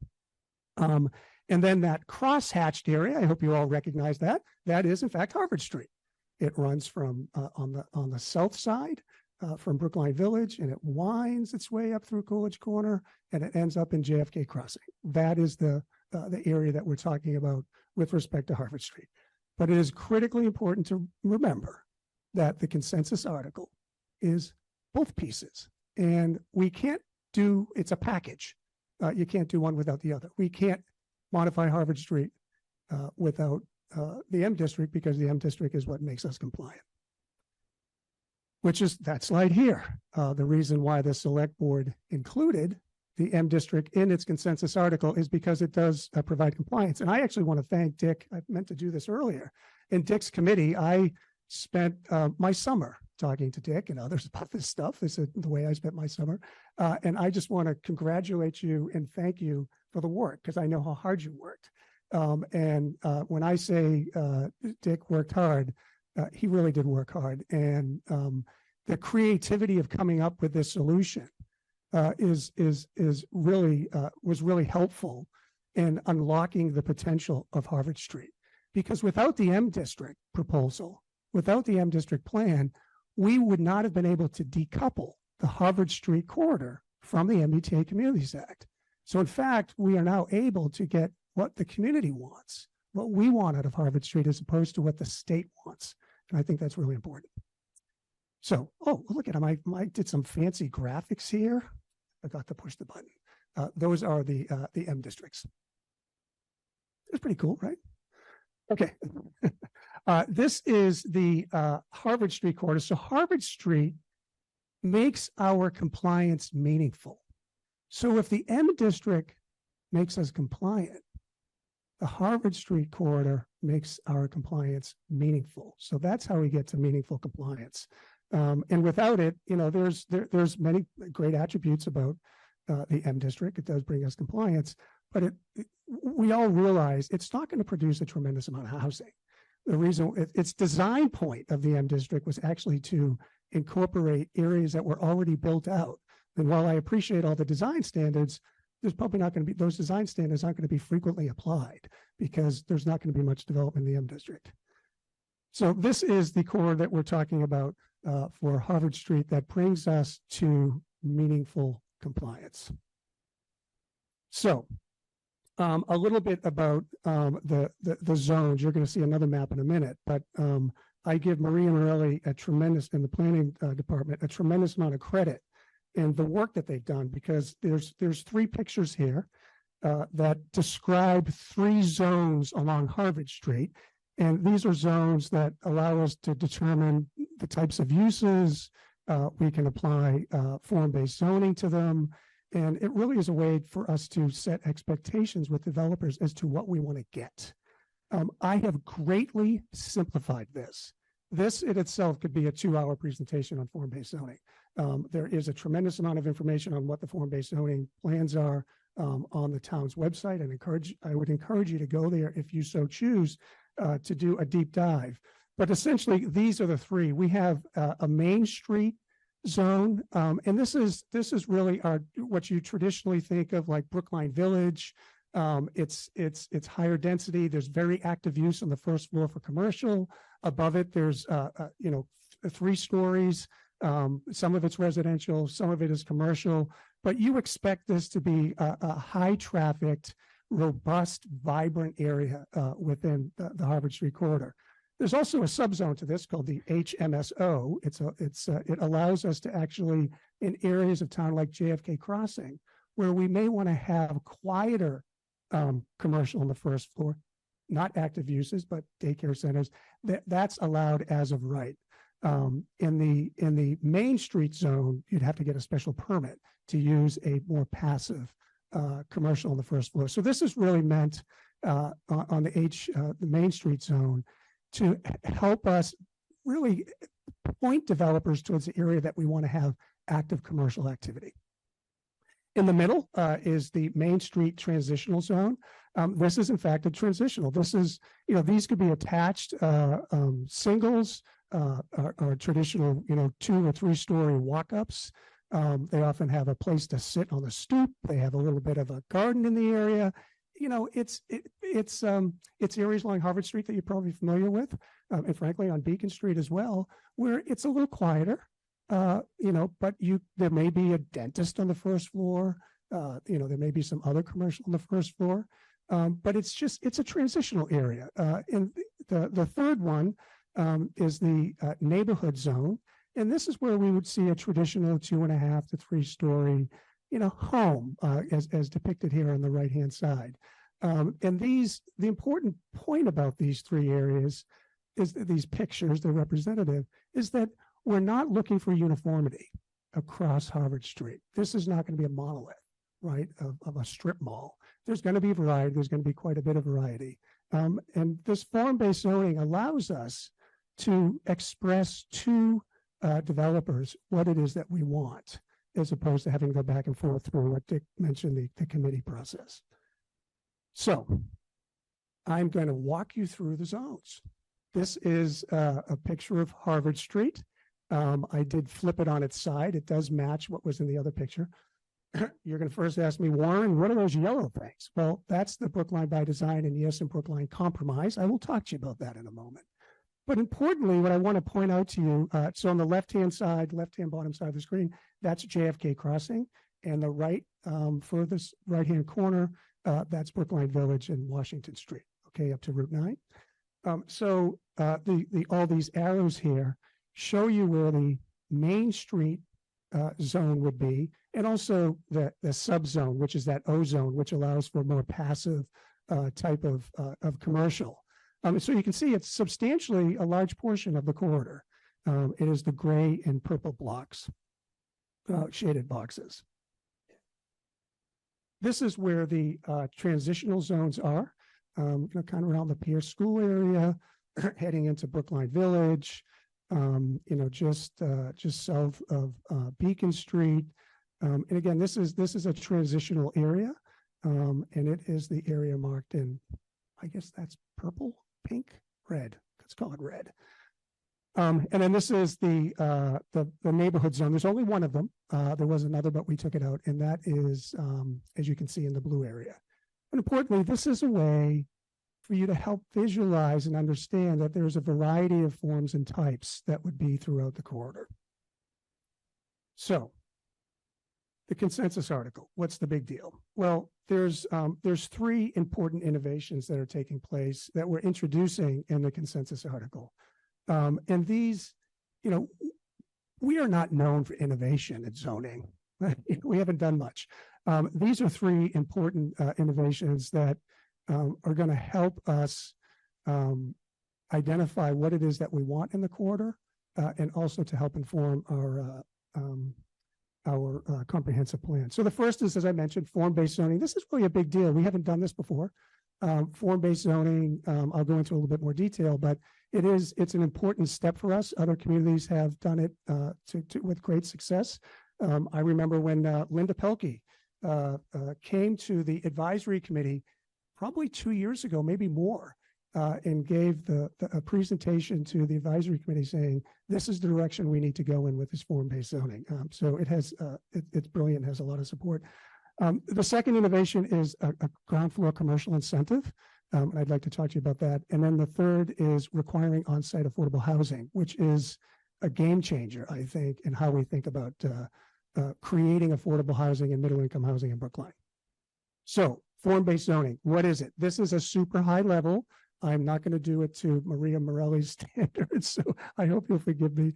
And then that cross-hatched area, I hope you all recognize that, that is in fact Harvard Street. It runs from on the south side from Brookline Village, and it winds its way up through Coolidge Corner, and it ends up in JFK Crossing. That is the area that we're talking about with respect to Harvard Street. But it is critically important to remember that the consensus article is both pieces, and we can't do, it's a package. You can't do one without the other. We can't modify Harvard Street without the M District, because the M District is what makes us compliant. Which is that slide here. The reason why the select board included the M District in its consensus article is because it does provide compliance. And I actually want to thank Dick. I meant to do this earlier. In Dick's committee, I spent my summer talking to Dick and others about this stuff. This is the way I spent my summer. And I just want to congratulate you and thank you for the work, because I know how hard you worked. And when I say Dick worked hard, he really did work hard. And the creativity of coming up with this solution was really helpful in unlocking the potential of Harvard Street. Because without the M District proposal, without the M District plan, we would not have been able to decouple the Harvard Street corridor from the MBTA Communities Act. So in fact, we are now able to get what the community wants, what we want out of Harvard Street, as opposed to what the state wants. And I think that's really important. So, oh, look at him. I did some fancy graphics here. I got to push the button. Those are the M districts. It's pretty cool, right? Okay. This is the Harvard Street corridor. So Harvard Street makes our compliance meaningful. So if the M district makes us compliant, the Harvard Street corridor makes our compliance meaningful. So that's how we get to meaningful compliance. And without it, you know, there's many great attributes about the M district. It does bring us compliance, but we all realize it's not going to produce a tremendous amount of housing. The reason its design point of the M district was actually to incorporate areas that were already built out. And while I appreciate all the design standards, there's probably not going to be, those design standards aren't going to be frequently applied because there's not going to be much development in the M district. So this is the core that we're talking about for Harvard Street that brings us to meaningful compliance. So a little bit about the zones. You're going to see another map in a minute, but I give Maria Morelli a tremendous, in the planning department, a tremendous amount of credit in the work that they've done, because there's three pictures here that describe three zones along Harvard Street. And these are zones that allow us to determine the types of uses. We can apply form-based zoning to them. And it really is a way for us to set expectations with developers as to what we want to get. I have greatly simplified this. This in itself could be a 2-hour presentation on form-based zoning. There is a tremendous amount of information on what the form-based zoning plans are on the town's website, and I would encourage you to go there if you so choose to do a deep dive. But essentially, these are the three. We have a Main Street zone, and this is really what you traditionally think of like Brookline Village. It's higher density. There's very active use on the first floor for commercial. Above it, there's 3 stories. Some of it's residential, some of it is commercial, but you expect this to be a high trafficked, robust, vibrant area within the Harvard Street corridor. There's also a subzone to this called the HMSO. It allows us to actually, in areas of town like JFK Crossing, where we may want to have quieter commercial on the first floor, not active uses, but daycare centers, that's allowed as of right. In the Main Street zone, you'd have to get a special permit to use a more passive commercial on the first floor. So this is really meant on the Main Street zone to help us really point developers towards the area that we want to have active commercial activity. In the middle is the Main Street transitional zone. This is in fact a transitional. This is, these could be attached singles, or traditional, 2 or 3 story walk-ups. They often have a place to sit on the stoop. They have a little bit of a garden in the area. It's areas along Harvard Street that you're probably familiar with, and frankly on Beacon Street as well, where it's a little quieter. But there may be a dentist on the first floor. There may be some other commercial on the first floor, but it's a transitional area. And the third one is the neighborhood zone, and this is where we would see a traditional 2.5 to 3 story, home, as depicted here on the right hand side. And the important point about these 3 areas is that these pictures, they're representative, is that we're not looking for uniformity across Harvard Street. This is not going to be a monolith, right, of a strip mall. There's going to be variety. There's going to be quite a bit of variety. And this form-based zoning allows us to express to developers what it is that we want, as opposed to having to go back and forth through what Dick mentioned, the committee process. So I'm going to walk you through the zones. This is a picture of Harvard Street. I did flip it on its side. It does match what was in the other picture. you're going to first ask me, Warren, what are those yellow things? Well, that's the Brookline by Design and yes, and Brookline Compromise. I will talk to you about that in a moment. But importantly, what I want to point out to you, so on the left-hand bottom side of the screen, that's JFK Crossing, and the right, furthest right-hand corner, that's Brookline Village and Washington Street, okay, up to Route 9. So all these arrows here show you where the Main Street zone would be, and also the subzone, which is that O zone, which allows for more passive type of commercial. So you can see it's substantially a large portion of the corridor. It is the gray and purple blocks, shaded boxes. This is where the transitional zones are, kind of around the Pierce School area, heading into Brookline Village, just south of Beacon Street. And again, this is a transitional area, and it is the area marked in, I guess that's purple, pink, red. Let's call it red. And then this is the neighborhood zone. There's only one of them. There was another, but we took it out, and that is, as you can see, in the blue area. And importantly, this is a way for you to help visualize and understand that there's a variety of forms and types that would be throughout the corridor. So, the consensus article, what's the big deal? Well, there's three important innovations that are taking place that we're introducing in the consensus article. And these, we are not known for innovation at zoning. We haven't done much. These are three important innovations that are going to help us identify what it is that we want in the corridor, and also to help inform our comprehensive plan. So the first is, as I mentioned, form-based zoning. This is really a big deal. We haven't done this before. Form-based zoning, I'll go into a little bit more detail, but it's an important step for us. Other communities have done it with great success. I remember when Linda Pelkey came to the advisory committee probably 2 years ago, maybe more, and gave a presentation to the advisory committee saying, this is the direction we need to go in with this form-based zoning. So it's brilliant, has a lot of support. The second innovation is a ground floor commercial incentive. And I'd like to talk to you about that. And then the third is requiring on-site affordable housing, which is a game changer, I think, in how we think about creating affordable housing and middle-income housing in Brookline. So form-based zoning, what is it? This is a super high level. I'm not going to do it to Maria Morelli's standards, so I hope you'll forgive me.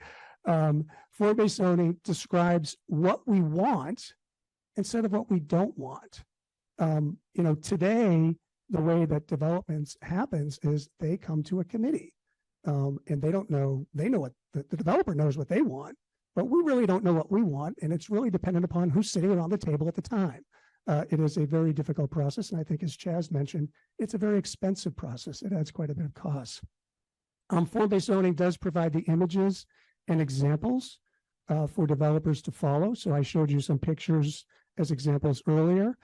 Form-based zoning describes what we want instead of what we don't want. Today, the way that developments happens is they come to a committee, and they know what the developer knows what they want, but we really don't know what we want, and it's really dependent upon who's sitting around the table at the time. It is a very difficult process, and I think, as Chaz mentioned, it's a very expensive process. It adds quite a bit of cost. Form-based zoning does provide the images and examples for developers to follow. So I showed you some pictures as examples earlier.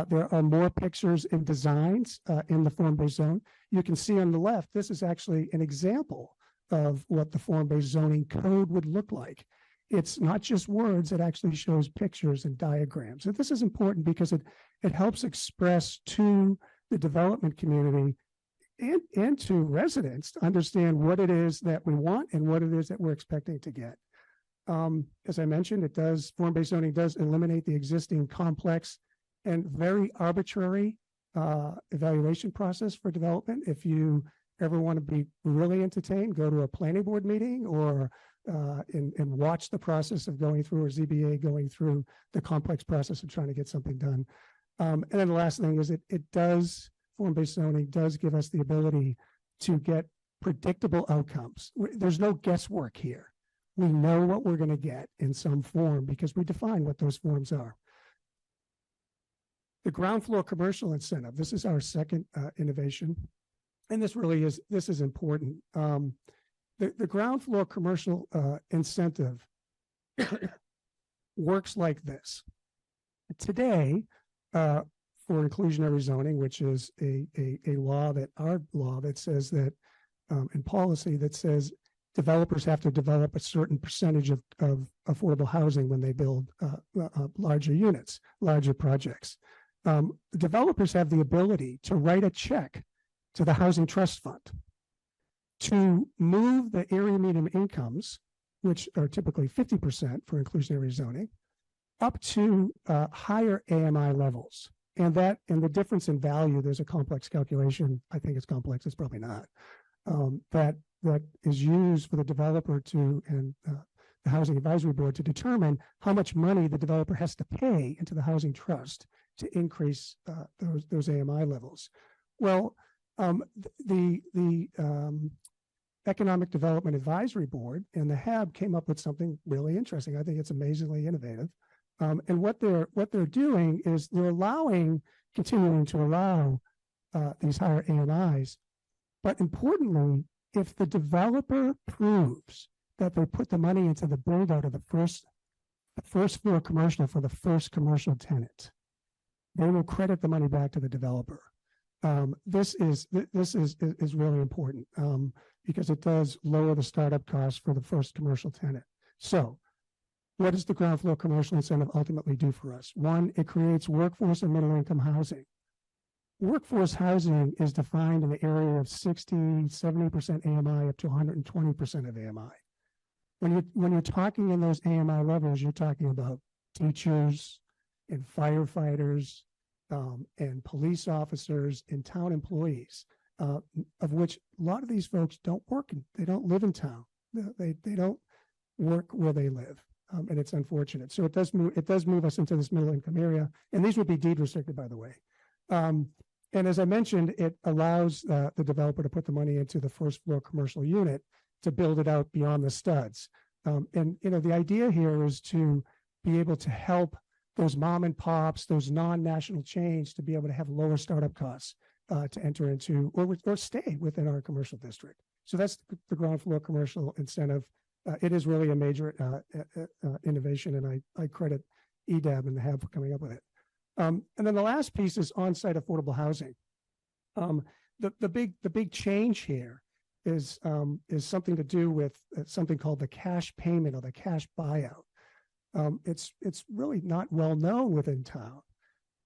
There are more pictures and designs in the form-based zone. You can see on the left, this is actually an example of what the form-based zoning code would look like. It's not just words, it actually shows pictures and diagrams. And this is important because it helps express to the development community and to residents to understand what it is that we want and what it is that we're expecting to get. As I mentioned, form-based zoning does eliminate the existing complex and very arbitrary evaluation process for development. If you ever want to be really entertained, go to a planning board meeting or and watch the process of going through, or ZBA going through the complex process of trying to get something done. And then the last thing is form-based zoning does give us the ability to get predictable outcomes. There's no guesswork here. We know what we're going to get in some form because we define what those forms are. The ground floor commercial incentive. This is our second innovation. And this is important. The ground floor commercial incentive works like this. Today, for inclusionary zoning, which is our law that says that, in policy that says developers have to develop a certain percentage of affordable housing when they build larger units, larger projects. The developers have the ability to write a check to the Housing Trust Fund to move the area median incomes, which are typically 50% for inclusionary zoning, up to higher AMI levels. And the difference in value, there's a complex calculation. I think it's complex, it's probably not. That is used for the developer and the Housing Advisory Board to determine how much money the developer has to pay into the housing trust to increase those AMI levels. Well, the Economic Development Advisory Board and the HAB came up with something really interesting. I think it's amazingly innovative. And what they're doing is they're continuing to allow these higher AMIs. But importantly, if the developer proves that they put the money into the build out of the first floor commercial for the first commercial tenant, they will credit the money back to the developer. This is really important because it does lower the startup costs for the first commercial tenant. So what does the ground floor commercial incentive ultimately do for us? One, it creates workforce and middle income housing. Workforce housing is defined in the area of 60, 70% AMI up to 120% of AMI. When you're talking in those AMI levels, you're talking about teachers and firefighters and police officers and town employees, of which a lot of these folks don't work, they don't live in town. They don't work where they live. And it's unfortunate. So it does move us into this middle income area. And these would be deed restricted, by the way. And as I mentioned, it allows the developer to put the money into the first floor commercial unit to build it out beyond the studs. And the idea here is to be able to help those mom and pops, those non-national chains, to be able to have lower startup costs to enter into or stay within our commercial district. So that's the ground floor commercial incentive. It is really a major innovation, and I credit EDAB and the HAB for coming up with it. And then the last piece is on-site affordable housing. The big change here is something to do with something called the cash payment or the cash buyout. It's really not well known within town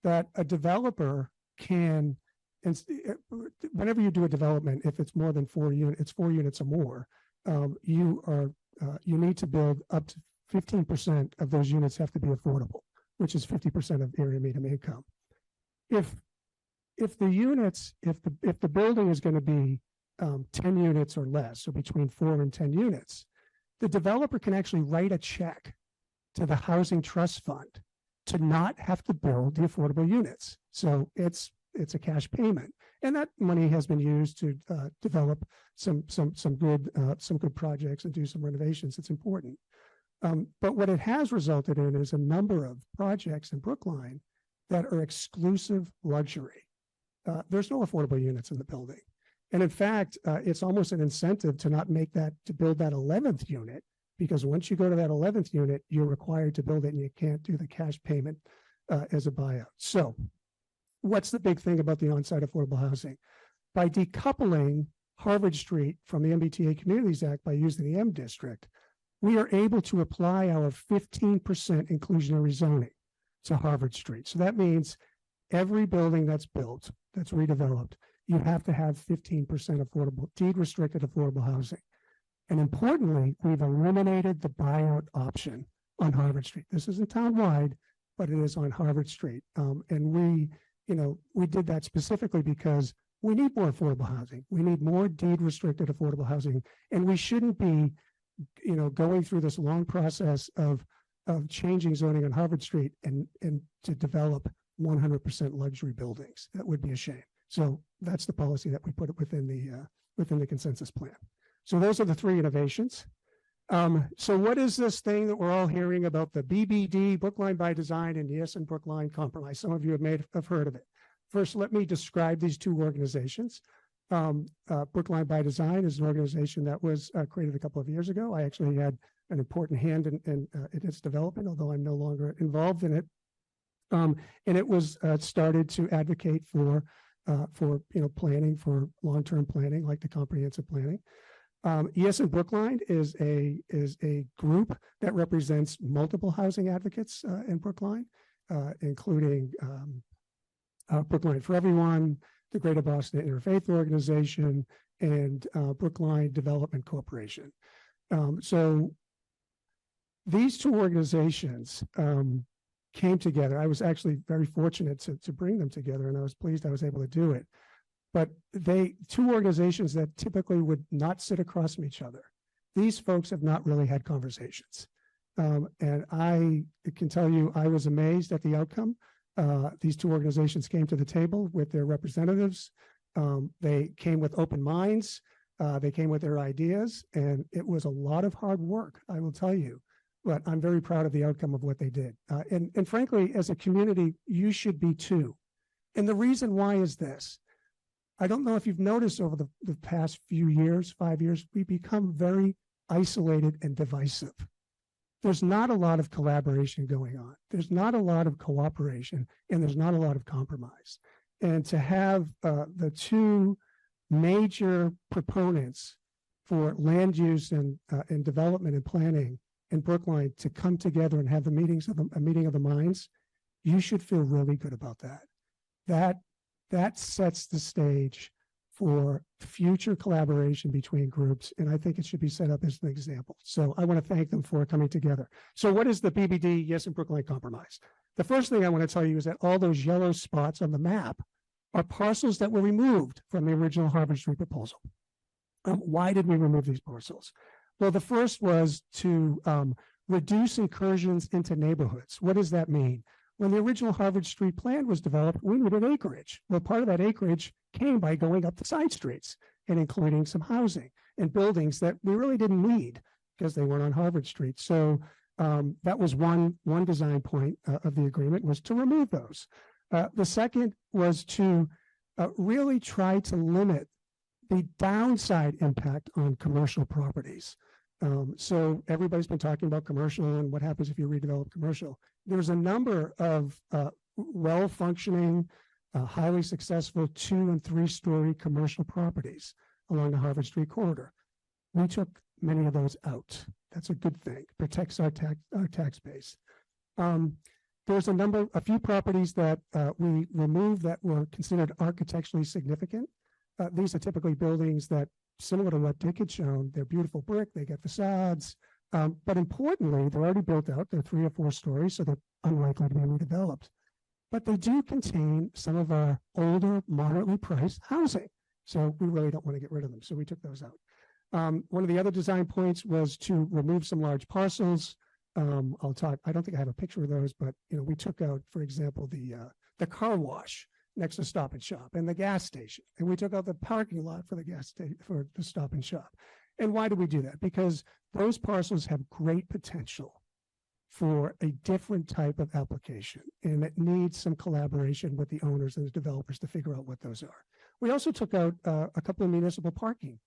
that a developer can, whenever you do a development, if it's more than 4 units or more, you need to build up to 15% of those units have to be affordable, which is 50% of area median income. If the building is going to be 10 units or less, so between 4 and 10 units, the developer can actually write a check to the Housing Trust Fund to not have to build the affordable units. So it's a cash payment, and that money has been used to develop some good projects and do some renovations. It's important. But what it has resulted in is a number of projects in Brookline that are exclusive luxury. There's no affordable units in the building. And in fact, it's almost an incentive to build that 11th unit, because once you go to that 11th unit, you're required to build it and you can't do the cash payment as a buyout. So what's the big thing about the on-site affordable housing? By decoupling Harvard Street from the MBTA-Communities Act by using the M district, we are able to apply our 15% inclusionary zoning to Harvard Street. So that means every building that's built, that's redeveloped, you have to have 15% affordable, deed restricted affordable housing. And importantly, we've eliminated the buyout option on Harvard Street. This isn't town-wide, but it is on Harvard Street. And we did that specifically because we need more affordable housing. We need more deed restricted affordable housing. And we shouldn't be, going through this long process of changing zoning on Harvard Street and to develop 100% luxury buildings. That would be a shame. So that's the policy that we put within the consensus plan. So those are the 3 innovations. So what is this thing that we're all hearing about, the BBD, Brookline by Design, and yes, and Brookline Compromise? Some of you have heard of it. First, let me describe these 2 organizations. Brookline by Design is an organization that was created a couple of years ago. I actually had an important hand in its development, although I'm no longer involved in it. And it was started to advocate for planning, for long-term planning, like the comprehensive planning. ES in Brookline is a group that represents multiple housing advocates in Brookline, including Brookline for Everyone, the Greater Boston Interfaith Organization, and Brookline Development Corporation. So these two organizations came together. I was actually very fortunate to bring them together, and I was pleased I was able to do it. But two organizations that typically would not sit across from each other. These folks have not really had conversations. And I can tell you, I was amazed at the outcome. These two organizations came to the table with their representatives. They came with open minds. They came with their ideas, and it was a lot of hard work, I will tell you. But I'm very proud of the outcome of what they did. And frankly, as a community, you should be too. And the reason why is this. I don't know if you've noticed over the past few years, 5 years, we've become very isolated and divisive. There's not a lot of collaboration going on. There's not a lot of cooperation, and there's not a lot of compromise. And to have the two major proponents for land use and development and planning in Brookline to come together and have a meeting of the minds, you should feel really good about that. That sets the stage for future collaboration between groups, and I think it should be set up as an example. So I want to thank them for coming together. So what is the BBD Yes in Brookline Compromise? The first thing I want to tell you is that all those yellow spots on the map are parcels that were removed from the original Harvard Street proposal. Why did we remove these parcels? Well, the first was to reduce incursions into neighborhoods. What does that mean? When the original Harvard Street plan was developed, we needed acreage. Well, part of that acreage came by going up the side streets and including some housing and buildings that we really didn't need because they weren't on Harvard Street. So that was one design point of the agreement, was to remove those. The second was to really try to limit the downside impact on commercial properties. So everybody's been talking about commercial and what happens if you redevelop commercial. There's a number of well-functioning, highly successful 2- and 3-story commercial properties along the Harvard Street corridor. We took many of those out. That's a good thing. Protects our tax base. There's a few properties that we removed that were considered architecturally significant. These are typically buildings that, similar to what Dick had shown, they're beautiful brick, they get facades, but importantly, they're already built out. They're 3 or 4 stories, so they're unlikely to be redeveloped. But they do contain some of our older, moderately priced housing. So we really don't want to get rid of them. So we took those out. One of the other design points was to remove some large parcels. I don't think I have a picture of those, but we took out, for example, the car wash next to Stop and Shop and the gas station. And we took out the parking lot for the gas station, for the Stop and Shop. And why did we do that? Because those parcels have great potential for a different type of application, and it needs some collaboration with the owners and the developers to figure out what those are. We also took out a couple of municipal parking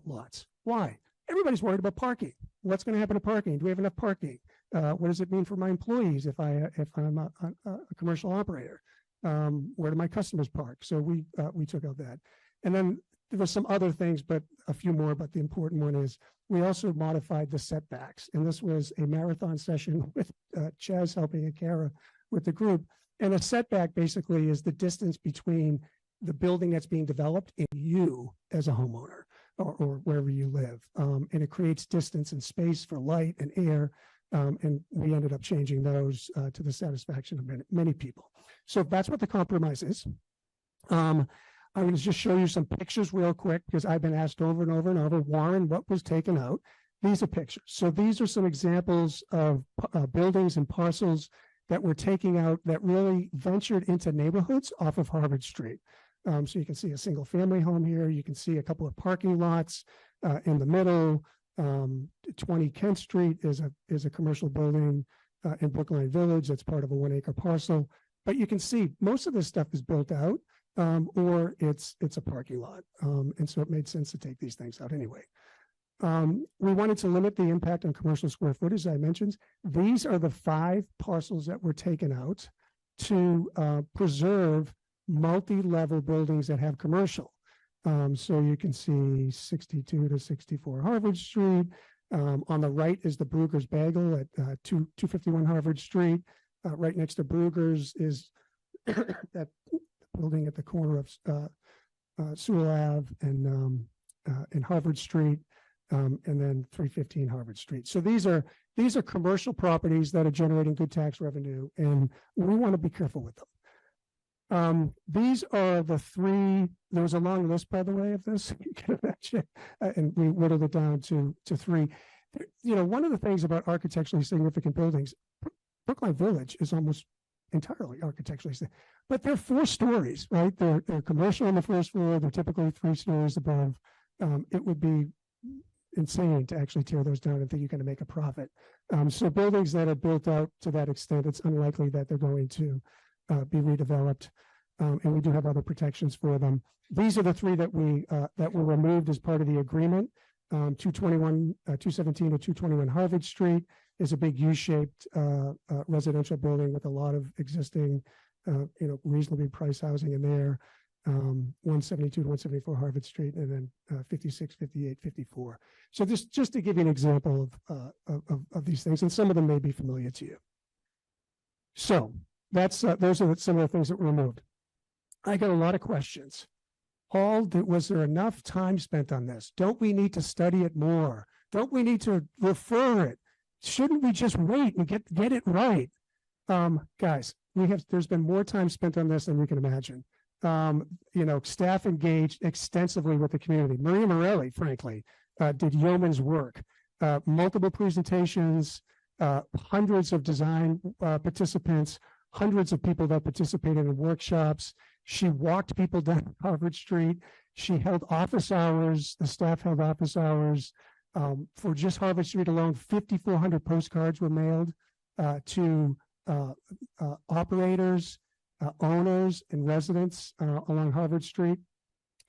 lots. Why? Everybody's worried about parking. What's going to happen to parking? Do we have enough parking? What does it mean for my employees if I'm a commercial operator? Where do my customers park? So we took out that. And then there were some other things, but a few more, but the important one is we also modified the setbacks. And this was a marathon session with Chaz helping and Kara with the group. And a setback basically is the distance between the building that's being developed and you as a homeowner or wherever you live. And it creates distance and space for light and air. And we ended up changing those to the satisfaction of many people. So that's what the compromise is. I'm going to just show you some pictures real quick because I've been asked over and over and over, Warren, what was taken out? These are pictures. So these are some examples of buildings and parcels that we're taking out that really ventured into neighborhoods off of Harvard Street. So you can see a single family home here. You can see a couple of parking lots in the middle. 20 Kent Street is a commercial building in Brookline Village. That's part of a 1-acre parcel. But you can see most of this stuff is built out or it's a parking lot. And so it made sense to take these things out anyway. We wanted to limit the impact on commercial square footage, as I mentioned. These are the 5 parcels that were taken out to preserve multi-level buildings that have commercial. So you can see 62 to 64 Harvard Street. On the right is the Brugger's Bagel at 251 Harvard Street. Right next to Brugger's is that building at the corner of Sewell Ave and Harvard Street, and then 315 Harvard Street. So these are commercial properties that are generating good tax revenue, and we want to be careful with them. These are the three. There was a long list, by the way, of this. You can imagine, and we whittled it down to three. You know, one of the things about architecturally significant buildings, Brookline Village is almost entirely architecturally significant, but they're 4 stories, right? They're commercial on the first floor. They're typically 3 stories above. It would be insane to actually tear those down and think you're going to make a profit. So buildings that are built out to that extent, it's unlikely that they're going to be redeveloped, and we do have other protections for them. These are the 3 that were removed as part of the agreement. 217 to 221 Harvard Street is a big U-shaped residential building with a lot of existing, reasonably priced housing in there. 172 to 174 Harvard Street, and then 56, 58, 54. So this just to give you an example of these things, and some of them may be familiar to you. So that's those are some of the things that were removed. I got a lot of questions. Paul, was there enough time spent on this? Don't we need to study it more? Don't we need to refer it? Shouldn't we just wait and get it right? Guys, there's been more time spent on this than you can imagine. Staff engaged extensively with the community. Maria Morelli, frankly, did yeoman's work. Multiple presentations, hundreds of design participants, hundreds of people that participated in workshops. She walked people down Harvard Street. She held office hours. The staff held office hours. For just Harvard Street alone, 5,400 postcards were mailed to operators, owners, and residents along Harvard Street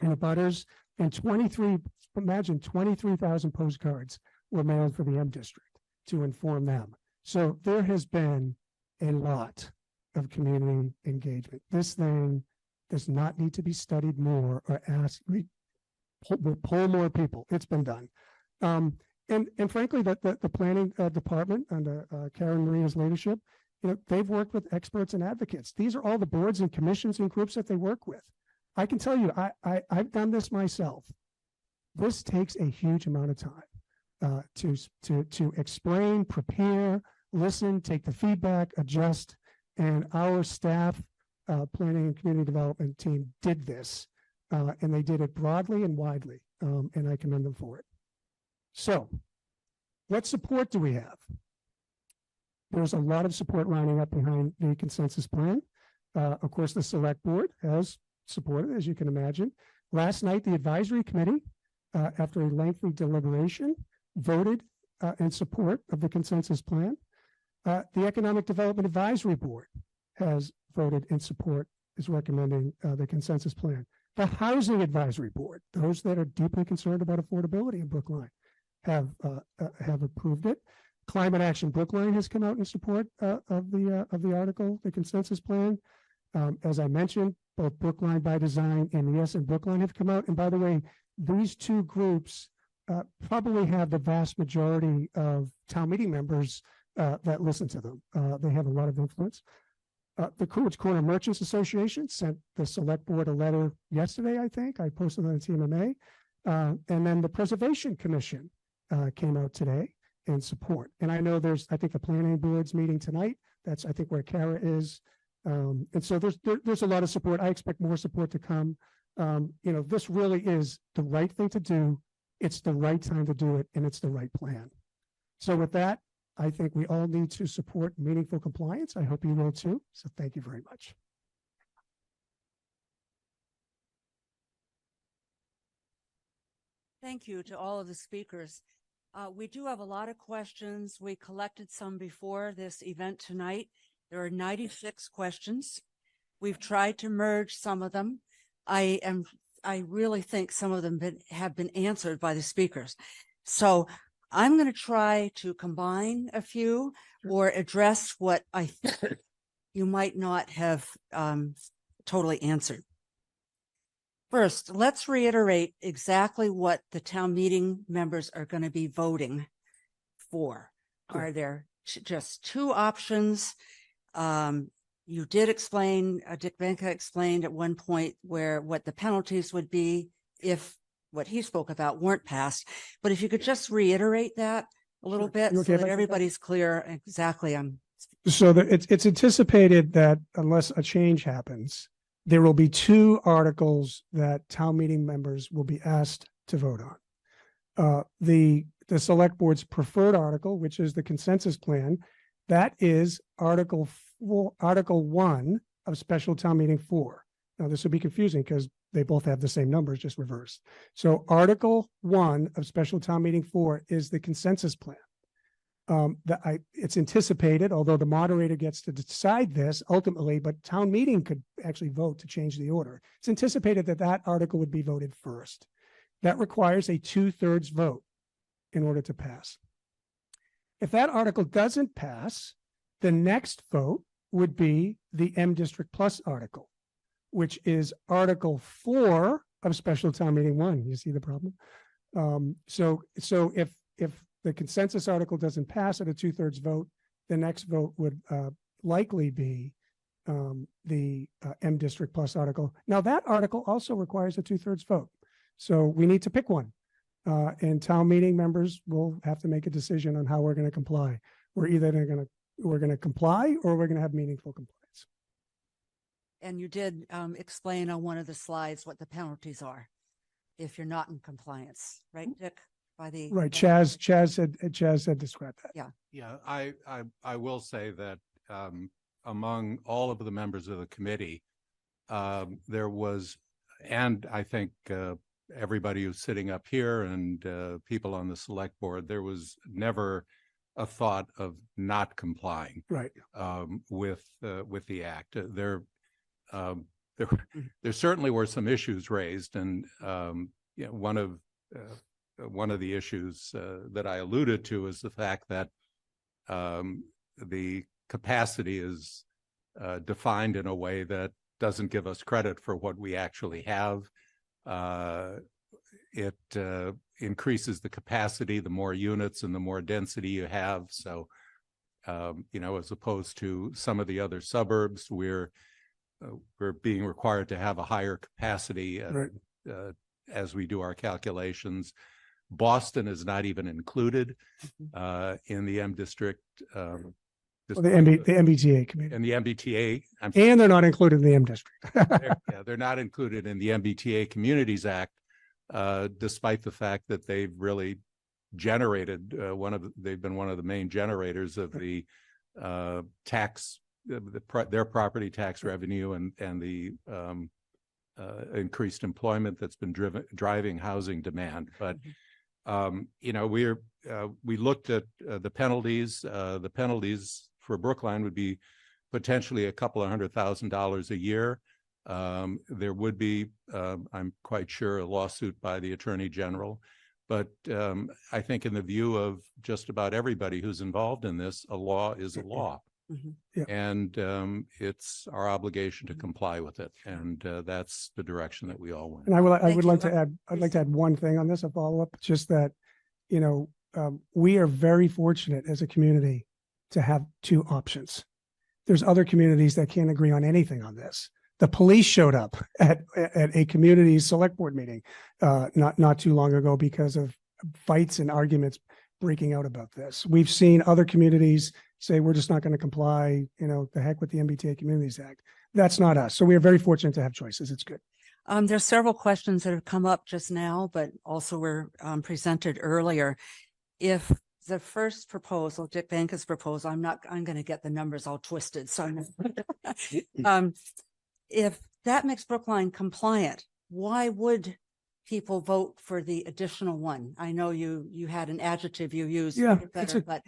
and abutters. And 23,000 postcards were mailed for the M District to inform them. So there has been a lot of community engagement. This thing does not need to be studied more or asked. We pull more people. It's been done. And frankly, the planning department under Karen Maria's leadership, they've worked with experts and advocates. These are all the boards and commissions and groups that they work with. I can tell you, I've done this myself. This takes a huge amount of time to explain, prepare, listen, take the feedback, adjust. And our staff, planning and community development team did this, and they did it broadly and widely, and I commend them for it. So, what support do we have? There's a lot of support lining up behind the consensus plan. Of course, the select board has supported, as you can imagine. Last night, the advisory committee, after a lengthy deliberation, voted in support of the consensus plan. The Economic Development Advisory Board has voted in support, is recommending the consensus plan. The Housing Advisory Board, those that are deeply concerned about affordability in Brookline, have approved it. Climate Action Brookline has come out in support of the article, the consensus plan. As I mentioned, both Brookline by Design and Yes and Brookline have come out. And by the way, these 2 groups probably have the vast majority of town meeting members that listen to them. They have a lot of influence. The Coolidge Corner Merchants Association sent the select board a letter yesterday, I think. I posted on the TMMA. And then the Preservation Commission came out today in support. And I know I think the planning board's meeting tonight. That's, I think, where Kara is. And so there's a lot of support. I expect more support to come. This really is the right thing to do. It's the right time to do it, and it's the right plan. So with that, I think we all need to support meaningful compliance. I hope you will too. So thank you very much. Thank you to all of the speakers. We do have a lot of questions. We collected some before this event tonight. There are 96 questions. We've tried to merge some of them. I really think some of them have been answered by the speakers. So I'm going to try to combine a few or address what I think you might not have totally answered. First, let's reiterate exactly what the town meeting members are going to be voting for. Are there just two options? You did explain, Dick Benka explained at one point what the penalties would be if what he spoke about weren't passed. But if you could just reiterate that a little bit You okay so if I that take that? everybody's clear exactly on. So it's anticipated that unless a change happens, there will be two articles that town meeting members will be asked to vote on. The select board's preferred article, which is the consensus plan, that is Article 1 of Special Town Meeting 4. Now, this will be confusing because they both have the same numbers, just reversed. So Article 1 of Special Town Meeting 4 is the consensus plan. It's anticipated, although the moderator gets to decide this ultimately, but town meeting could actually vote to change the order. It's anticipated that that article would be voted first. That requires a 2/3 vote in order to pass. If that article doesn't pass, the next vote would be the M District Plus article, which is Article 4 of Special Town Meeting 1. You see the problem? So if the consensus article doesn't pass at a 2/3 vote, the next vote would likely be the M District Plus article. Now, that article also requires a 2/3 vote. So we need to pick one. And town meeting members will have to make a decision on how we're going to comply. We're either going to comply or we're going to have meaningful compliance. And you did explain on one of the slides what the penalties are if you're not in compliance, right, Dick? Right. Chaz had described that. Yeah, I will say that among all of the members of the committee, there was, and I think everybody who's sitting up here and people on the select board, there was never a thought of not complying Right. with the act. There certainly were some issues raised, and one of the issues that I alluded to is the fact that the capacity is defined in a way that doesn't give us credit for what we actually have. It increases the capacity, the more units and the more density you have. So, as opposed to some of the other suburbs, we're being required to have a higher capacity as we do our calculations. Boston is not even included in the M District. The MBTA committee. And the MBTA. And they're not included in the M District. They're not included in the MBTA-Communities Act, despite the fact that they've really generated they've been one of the main generators of the tax, their property tax revenue and the increased employment that's been driving housing demand. But we looked at the penalties. The penalties for Brookline would be potentially a couple of $100,000 a year. There would be, I'm quite sure, a lawsuit by the Attorney General. But I think in the view of just about everybody who's involved in this, a law is a law. Mm-hmm. Yeah. And it's our obligation to comply with it. And that's the direction that we all went. And I'd like you. to add one thing on this, a follow-up, just that, we are very fortunate as a community to have two options. There's other communities that can't agree on anything on this. The police showed up at a community select board meeting not too long ago because of fights and arguments breaking out about this. We've seen other communities say, we're just not going to comply, the heck with the MBTA-Communities Act. That's not us. So we are very fortunate to have choices. It's good. There's several questions that have come up just now, but also were presented earlier. If the first proposal, Dick Benka's proposal, I'm going to get the numbers all twisted. So if that makes Brookline compliant, why would people vote for the additional one? I know you had an adjective you used, but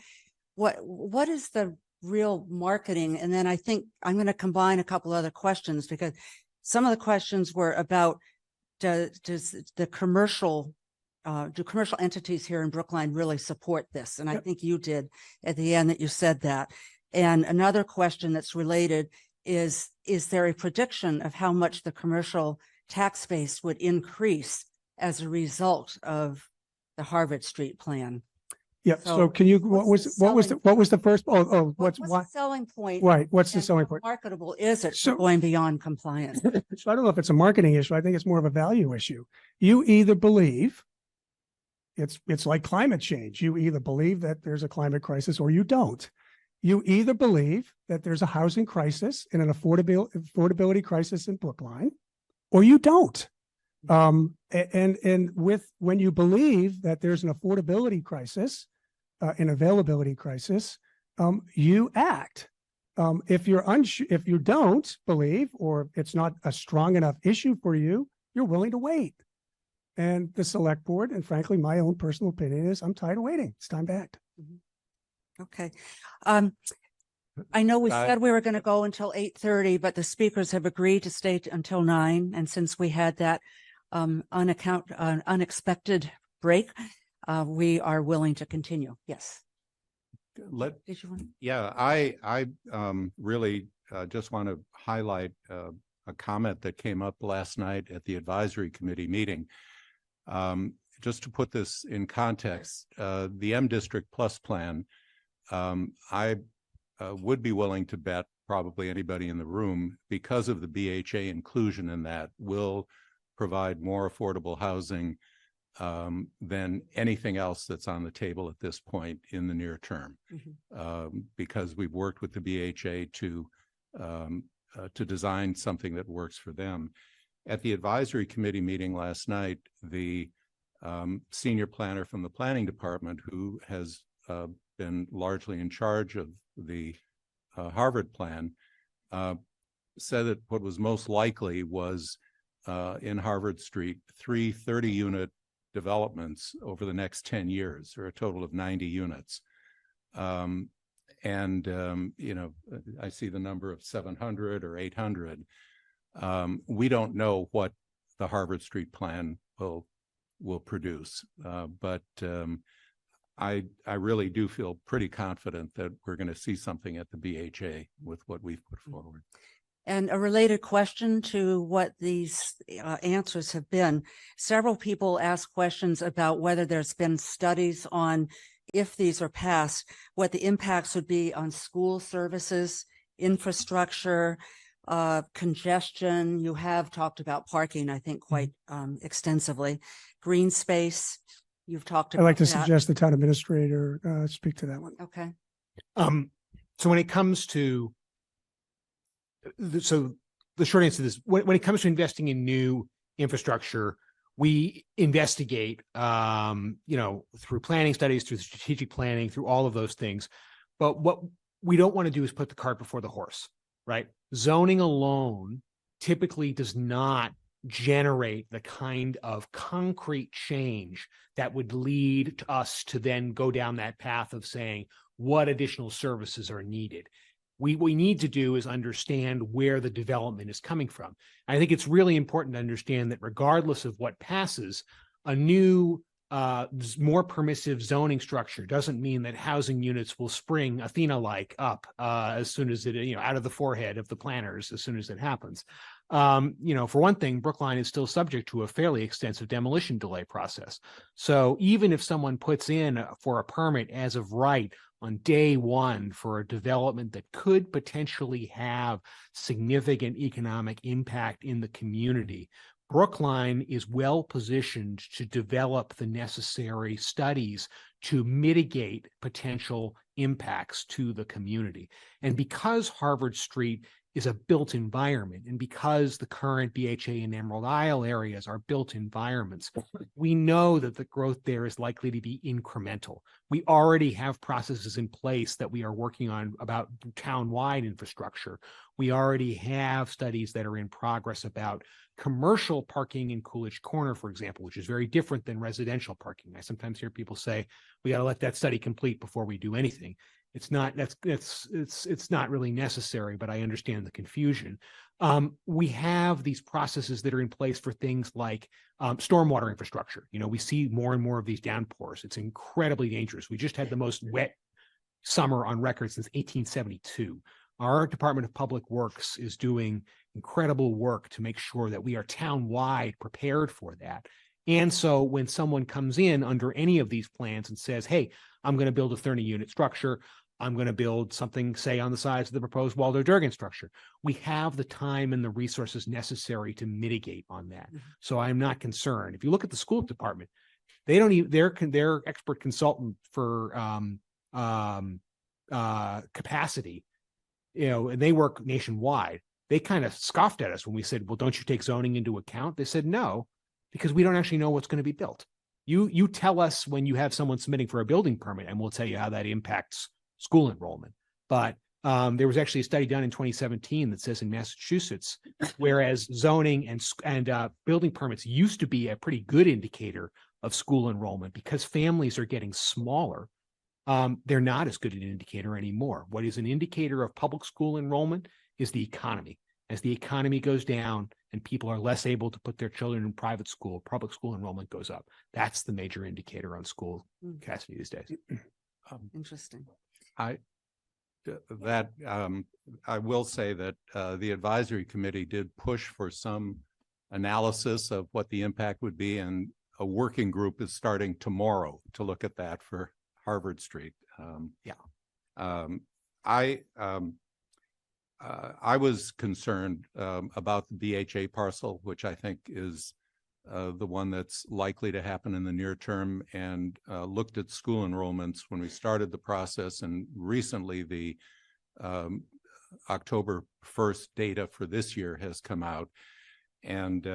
what is the real marketing? And then I think I'm going to combine a couple other questions, because some of the questions were about do commercial entities here in Brookline really support this? And I think you did at the end that you said that. And another question that's related is there a prediction of how much the commercial tax base would increase as a result of the Harvard Street plan. Yeah. So So can you, what's what was the first, what's the why? selling point? Right. What's the And selling how point? marketable is it So- for going beyond compliance? So I don't know if it's a marketing issue. I think it's more of a value issue. You either believe it's like climate change. You either believe that there's a climate crisis or you don't. You either believe that there's a housing crisis and an affordability crisis in Brookline, or you don't. And when you believe that there's an affordability crisis, an availability crisis, you act. If you don't believe, or it's not a strong enough issue for you, you're willing to wait. And the select board, and frankly, my own personal opinion is I'm tired of waiting. It's time to act. Okay. I know we said we were going to go until 8:30, but the speakers have agreed to stay until 9. And since we had that unexpected break, we are willing to continue. Yes. Did you want? Yeah, I really just want to highlight a comment that came up last night at the advisory committee meeting. Just to put this in context, the M District Plus plan, I would be willing to bet probably anybody in the room, because of the BHA inclusion in that, will provide more affordable housing than anything else that's on the table at this point in the near term. Because we've worked with the BHA to design something that works for them. At the advisory committee meeting last night, the senior planner from the planning department, who has been largely in charge of the Harvard plan, said that what was most likely was in Harvard Street, 3 30-unit developments over the next 10 years, or a total of 90 units. You know, I see the number of 700 or 800. We don't know what the Harvard Street plan will produce, but I really do feel pretty confident that we're going to see something at the BHA with what we've put forward. And a related question to what these answers have been, several people ask questions about whether there's been studies on, if these are passed, what the impacts would be on school services, infrastructure, congestion. You have talked about parking, I think, quite extensively. Green space, you've talked about I'd like to that. suggest the town administrator speak to that one. Okay. So when it comes to, so the short answer to this, when it comes to investing in new infrastructure, we investigate, you know, through planning studies, through strategic planning, through all of those things. But what we don't want to do is put the cart before the horse, right? Zoning alone typically does not generate the kind of concrete change that would lead to us to then go down that path of saying what additional services are needed. What we need to do is understand where the development is coming from. I think it's really important to understand that regardless of what passes, a new, more permissive zoning structure doesn't mean that housing units will spring Athena-like up as soon as it, you know, out of the forehead of the planners as soon as it happens. You know, for one thing, Brookline is still subject to a fairly extensive demolition delay process. So even if someone puts in for a permit as of right on day one for a development that could potentially have significant economic impact in the community, Brookline is well positioned to develop the necessary studies to mitigate potential impacts to the community. And because Harvard Street is a built environment, and because the current BHA and Emerald Isle areas are built environments, we know that the growth there is likely to be incremental. We already have processes in place that we are working on about town-wide infrastructure. We already have studies that are in progress about commercial parking in Coolidge Corner, for example, which is very different than residential parking. I sometimes hear people say, we got to let that study complete before we do anything. It's not, it's not really necessary, but I understand the confusion. We have these processes that are in place for things like stormwater infrastructure. You know, we see more and more of these downpours. It's incredibly dangerous. We just had the most wet summer on record since 1872. Our Department of Public Works is doing incredible work to make sure that we are town-wide prepared for that. And so when someone comes in under any of these plans and says, hey, I'm going to build a 30-unit structure, I'm going to build something, say, on the sides of the proposed Waldo-Durgan structure, we have the time and the resources necessary to mitigate on that. So I'm not concerned. If you look at the school department, they don't even, their expert consultant for capacity, you know, and they work nationwide. They kind of scoffed at us when we said, well, don't you take zoning into account? They said, no, because we don't actually know what's going to be built. You tell us when you have someone submitting for a building permit, and we'll tell you how that impacts school enrollment. But there was actually a study done in 2017 that says in Massachusetts, whereas zoning and building permits used to be a pretty good indicator of school enrollment, because families are getting smaller, they're not as good an indicator anymore. What is an indicator of public school enrollment is the economy. As the economy goes down and people are less able to put their children in private school, public school enrollment goes up. That's the major indicator on school capacity these days. Interesting. I will say that the advisory committee did push for some analysis of what the impact would be, and a working group is starting tomorrow to look at that for Harvard Street. I was concerned about the BHA parcel, which I think is the one that's likely to happen in the near term, and looked at school enrollments when we started the process. And recently the October 1st data for this year has come out. And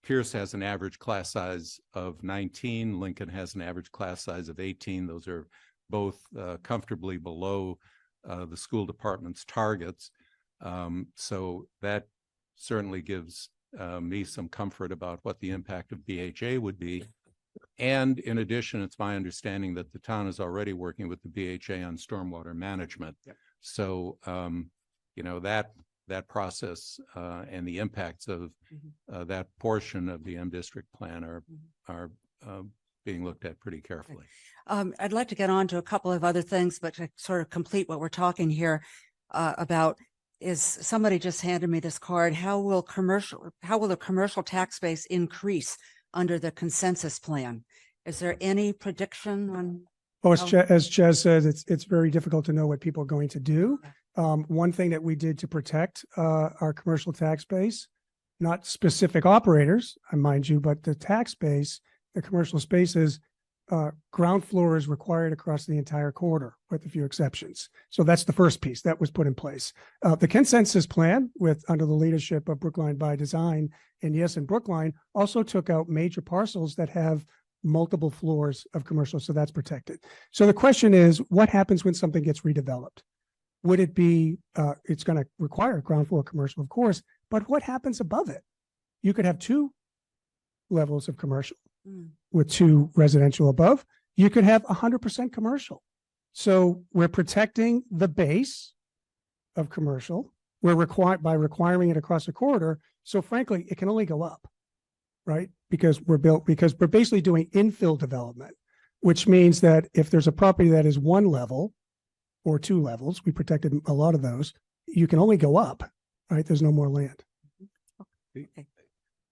Pierce has an average class size of 19. Lincoln has an average class size of 18. Those are both comfortably below the school department's targets. So that certainly gives me some comfort about what the impact of BHA would be. And in addition, it's my understanding that the town is already working with the BHA on stormwater management. Yep. So, you know, that process and the impacts of that portion of the M District plan are being looked at pretty carefully. I'd like to get on to a couple of other things, but to sort of complete what we're talking here about is, somebody just handed me this card. How will the commercial tax base increase under the consensus plan? Is there any prediction on? Well, as Chaz said, it's very difficult to know what people are going to do. One thing that we did to protect our commercial tax base, not specific operators, mind you, but the tax base, the commercial spaces, ground floor is required across the entire corridor with a few exceptions. So that's the first piece that was put in place. The consensus plan, under the leadership of Brookline by Design, and yes, in Brookline, also took out major parcels that have multiple floors of commercial, so that's protected. So the question is, what happens when something gets redeveloped? Would it be, it's going to require ground floor commercial, of course, but what happens above it? You could have 2 levels of commercial with 2 residential above. You could have 100% commercial. So we're protecting the base of commercial. We're requiring it across the corridor. So frankly, it can only go up, right? Because we're basically doing infill development, which means that if there's a property that is 1 level or 2 levels, we protected a lot of those, you can only go up, right? There's no more land. Okay.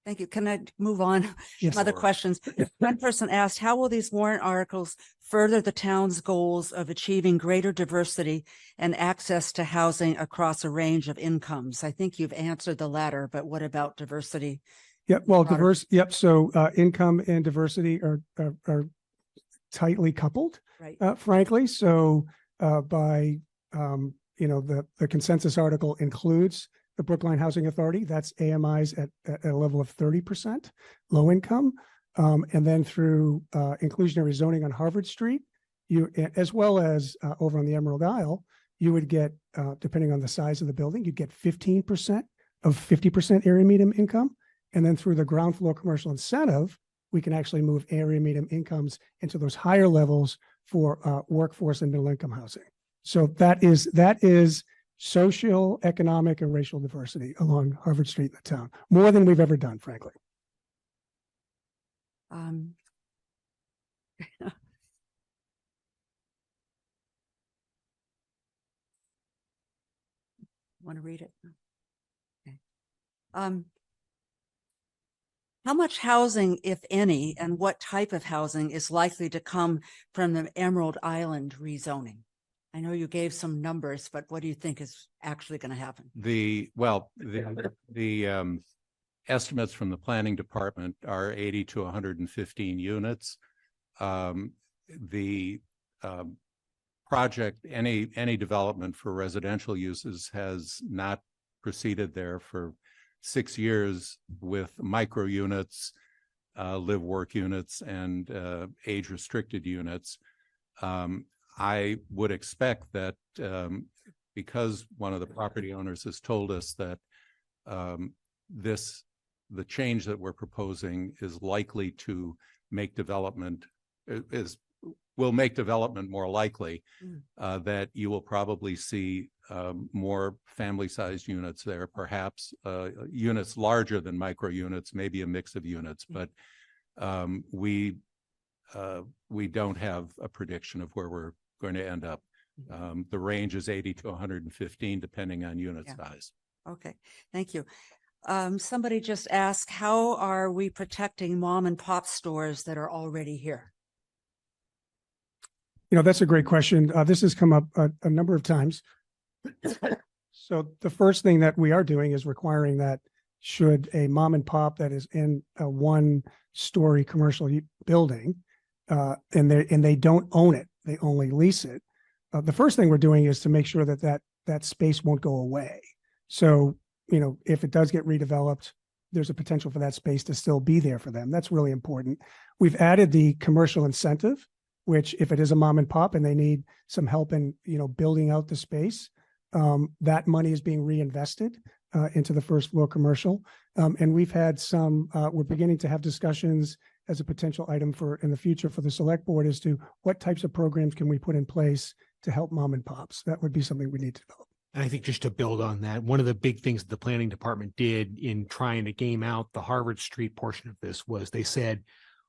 Thank you. Can I move on? Yes. Other questions. One person asked, how will these warrant articles further the town's goals of achieving greater diversity and access to housing across a range of incomes? I think you've answered the latter, but what about diversity? Yep. Well, Yep. So income and diversity are tightly coupled, Right. Frankly. So the consensus article includes the Brookline Housing Authority. That's AMIs at a level of 30% low income. And then through inclusionary zoning on Harvard Street, as well as over on the Emerald Isle, you would get, depending on the size of the building, you'd get 15% of 50% area median income. And then through the ground floor commercial incentive, we can actually move area median incomes into those higher levels for workforce and middle income housing. So that is social, economic, and racial diversity along Harvard Street in the town, more than we've ever done, frankly. Want to read it? Okay. How much housing, if any, and what type of housing is likely to come from the Emerald Island rezoning? I know you gave some numbers, but what do you think is actually going to happen? The estimates from the planning department are 80 to 115 units. The project, any development for residential uses has not proceeded there for 6 years with micro units, live work units, and age restricted units. I would expect that because one of the property owners has told us that the change that we're proposing is likely to make development will make development more likely, that you will probably see more family-sized units there, perhaps units larger than micro units, maybe a mix of units, but we don't have a prediction of where we're going to end up. The range is 80 to 115, depending on unit size. Okay, thank you. Somebody just asked, how are we protecting mom and pop stores that are already here? You know, that's a great question. This has come up a number of times. So the first thing that we are doing is requiring that should a mom and pop that is in a 1-story commercial building and they don't own it, they only lease it. The first thing we're doing is to make sure that space won't go away. So, you know, if it does get redeveloped, there's a potential for that space to still be there for them. That's really important. We've added the commercial incentive, which if it is a mom and pop and they need some help in, you know, building out the space, that money is being reinvested into the first floor commercial. And we've had we're beginning to have discussions as a potential item for in the future for the select board as to what types of programs can we put in place to help mom and pops. That would be something we need to develop. And I think just to build on that, one of the big things the planning department did in trying to game out the Harvard Street portion of this was they said,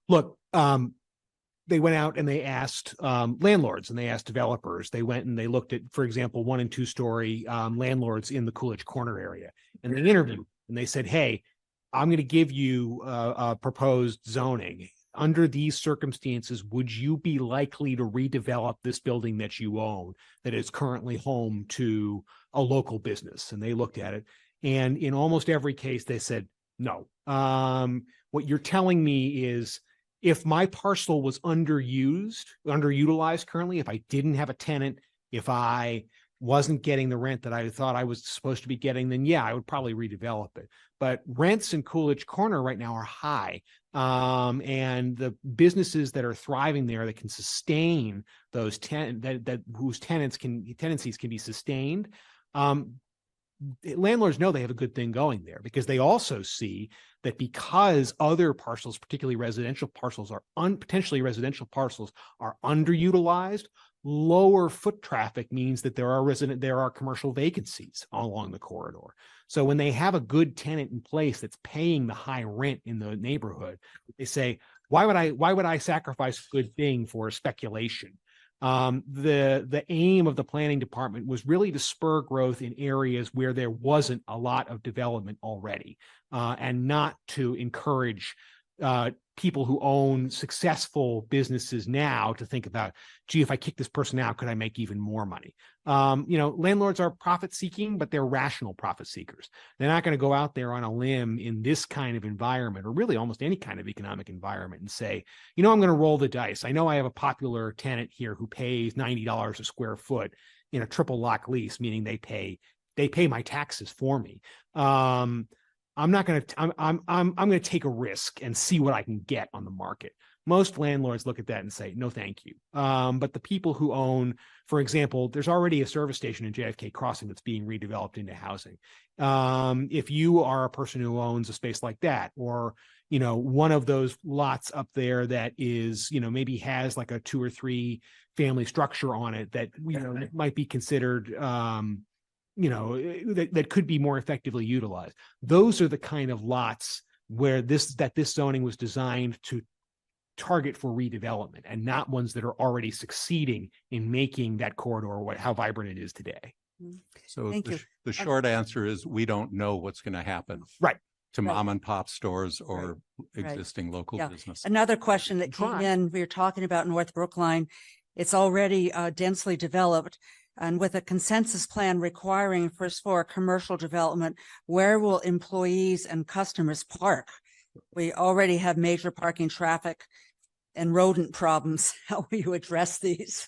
look, they went out and they asked landlords and they asked developers. They went and they looked at, for example, 1- and 2-story landlords in the Coolidge Corner area. And they interviewed and they said, hey, I'm going to give you a proposed zoning. Under these circumstances, would you be likely to redevelop this building that you own that is currently home to a local business? And they looked at it. And in almost every case, they said, no. What you're telling me is, if my parcel was underutilized currently, if I didn't have a tenant, if I wasn't getting the rent that I thought I was supposed to be getting, then yeah, I would probably redevelop it. But rents in Coolidge Corner right now are high. And the businesses that are thriving there that can sustain those whose tenancies can be sustained, landlords know they have a good thing going there because they also see that because other parcels, particularly residential parcels, potentially residential parcels are underutilized, lower foot traffic means that there are commercial vacancies along the corridor. So when they have a good tenant in place that's paying the high rent in the neighborhood, they say, why would I sacrifice a good thing for speculation? The aim of the planning department was really to spur growth in areas where there wasn't a lot of development already, and not to encourage people who own successful businesses now to think about, gee, if I kick this person out, could I make even more money? Landlords are profit seeking, but they're rational profit seekers. They're not going to go out there on a limb in this kind of environment, or really almost any kind of economic environment, and say, I'm going to roll the dice. I know I have a popular tenant here who pays $90 a square foot in a triple lock lease, meaning they pay my taxes for me. I'm going to take a risk and see what I can get on the market. Most landlords look at that and say, no, thank you. But the people who own, for example, there's already a service station in JFK Crossing that's being redeveloped into housing. If you are a person who owns a space like that, or, one of those lots up there that is, maybe has like a 2 or 3 family structure on it that, might be considered, that could be more effectively utilized. Those are the kind of lots where this zoning was designed to target for redevelopment, and not ones that are already succeeding in making that corridor how vibrant it is today. So Thank you. the short answer is we don't know what's going to happen. Right. To Right. mom and pop stores or Right. existing local Yeah. businesses. Another question that came Try. in, we were talking about North Brookline. It's already densely developed, and with a consensus plan requiring first floor commercial development, where will employees and customers park? We already have major parking traffic and rodent problems. How will you address these?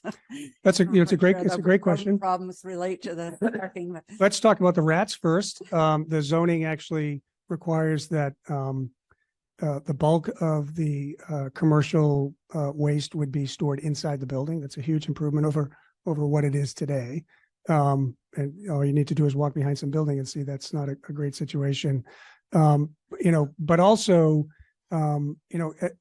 That's a, it's a great, Sure it's a the great rodent question. Problems relate to the parking. but- Let's talk about the rats first. The zoning actually requires that the bulk of the commercial waste would be stored inside the building. That's a huge improvement over what it is today. And all you need to do is walk behind some building and see that's not a great situation. But also,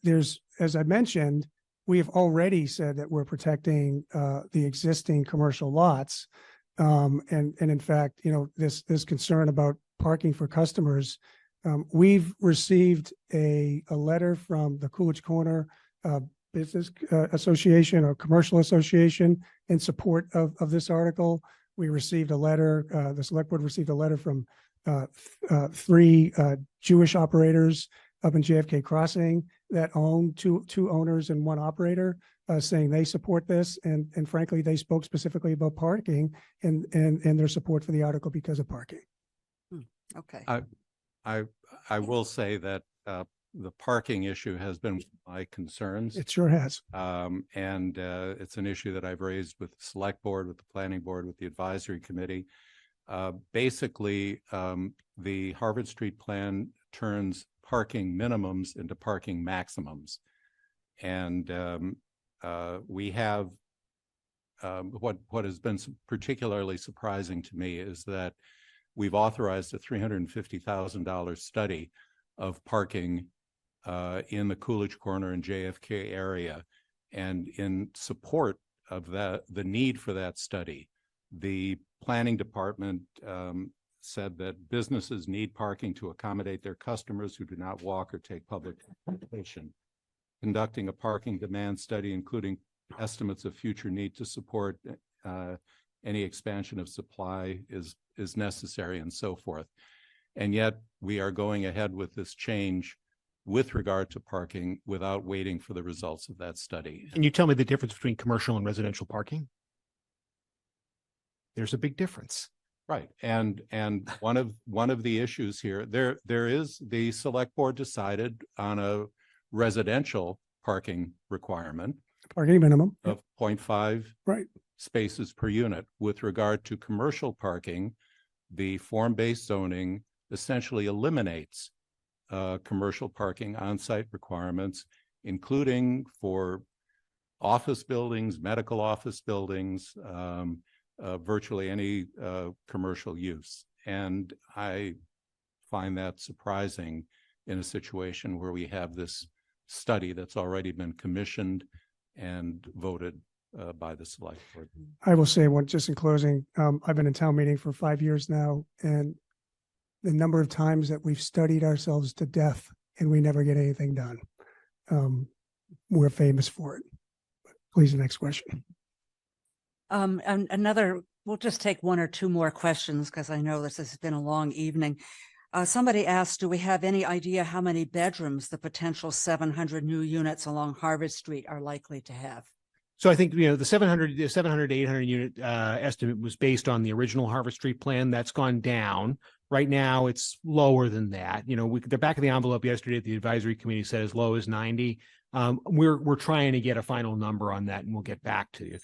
there's, as I mentioned, we have already said that we're protecting the existing commercial lots. And in fact, this concern about parking for customers, we've received a letter from the Coolidge Corner Business Association or Commercial Association in support of this article. We received a letter, the select board received a letter from 3 Jewish operators up in JFK Crossing that own two owners and 1 operator, saying they support this. And frankly, they spoke specifically about parking and their support for the article because of parking. Okay. I will say that the parking issue has been one of my concerns. It sure has. And it's an issue that I've raised with the select board, with the planning board, with the advisory committee. Basically, the Harvard Street plan turns parking minimums into parking maximums. And we have what has been particularly surprising to me is that we've authorized a $350,000 study of parking in the Coolidge Corner and JFK area. And in support of the need for that study, the planning department said that businesses need parking to accommodate their customers who do not walk or take public transportation. Conducting a parking demand study, including estimates of future need to support any expansion of supply is necessary, and so forth. And yet we are going ahead with this change with regard to parking without waiting for the results of that study. Can you tell me the difference between commercial and residential parking? There's a big difference. Right. And one of the issues here, there is, the select board decided on a residential parking requirement Parking minimum. of 0.5 Right. spaces per unit. With regard to commercial parking, the form-based zoning essentially eliminates commercial parking on-site requirements, including for office buildings, medical office buildings, virtually any commercial use. And I find that surprising in a situation where we have this study that's already been commissioned and voted by the select board. I will say one just in closing, I've been in town meeting for 5 years now, and the number of times that we've studied ourselves to death and we never get anything done. We're famous for it. Please, the next question. And another, we'll just take 1 or 2 more questions because I know this has been a long evening. Somebody asked, do we have any idea how many bedrooms the potential 700 new units along Harvard Street are likely to have? So I think, the 700 to 800 unit estimate was based on the original Harvard Street plan. That's gone down. Right now, it's lower than that. The back of the envelope yesterday, the advisory committee said as low as 90. We're trying to get a final number on that, and we'll get back to you.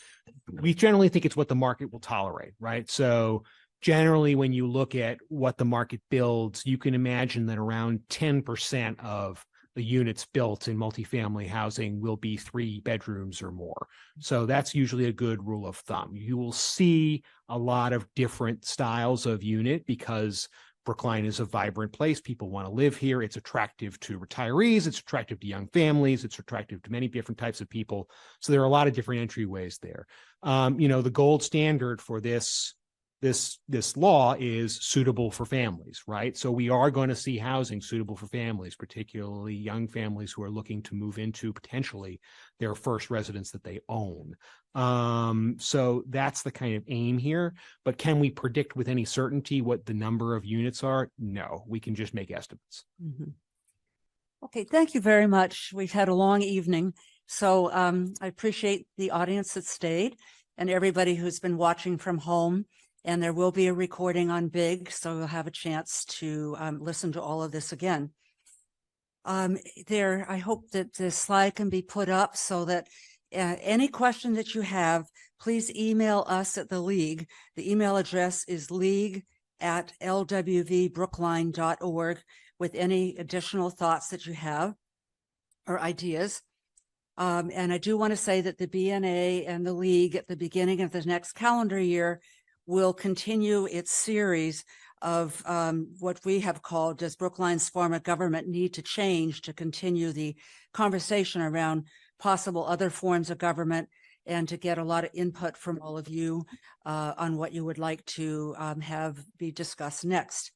We generally think it's what the market will tolerate, right? So generally, when you look at what the market builds, you can imagine that around 10% of the units built in multifamily housing will be 3 bedrooms or more. So that's usually a good rule of thumb. You will see a lot of different styles of unit because Brookline is a vibrant place. People want to live here. It's attractive to retirees. It's attractive to young families. It's attractive to many different types of people. So there are a lot of different entryways there. The gold standard for this this law is suitable for families, right? So we are going to see housing suitable for families, particularly young families who are looking to move into potentially their first residence that they own. So that's the kind of aim here. But can we predict with any certainty what the number of units are? No, we can just make estimates. Mhm. Okay, thank you very much. We've had a long evening, so I appreciate the audience that stayed and everybody who's been watching from home. And there will be a recording on Big, so you'll have a chance to listen to all of this again. I hope that this slide can be put up so that any question that you have, please email us at the League. The email address is league@lwvbrookline.org with any additional thoughts that you have or ideas. And I do want to say that the BNA and the League at the beginning of the next calendar year will continue its series of what we have called, does Brookline's form of government need to change, to continue the conversation around possible other forms of government and to get a lot of input from all of you on what you would like to have be discussed next.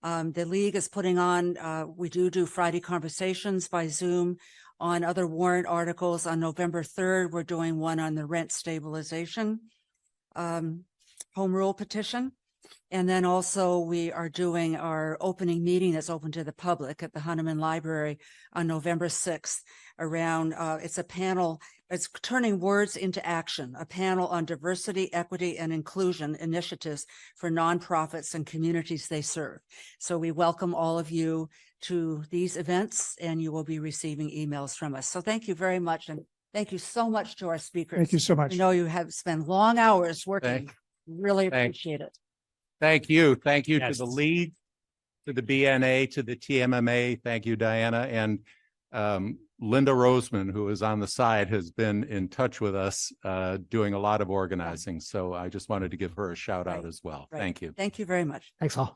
The League is putting on, we do Friday conversations by Zoom on other warrant articles. On November 3rd, we're doing one on the rent stabilization home rule petition. And then also we are doing our opening meeting that's open to the public at the Hunneman Library on November 6th around, it's a panel, it's turning words into action, a panel on diversity, equity, and inclusion initiatives for nonprofits and communities they serve. So we welcome all of you to these events and you will be receiving emails from us. So thank you very much. And thank you so much to our speakers. Thank you so much. I know you have spent long hours working. Really appreciate it. Thank you. Thank you Yes. to the League, to the BNA, to the TMMA. Thank you, Diana. And Linda Roseman, who is on the side, has been in touch with us doing a lot of organizing. So I just wanted to give her a shout out as well. Right. Thank you. Thank you very much. Thanks all.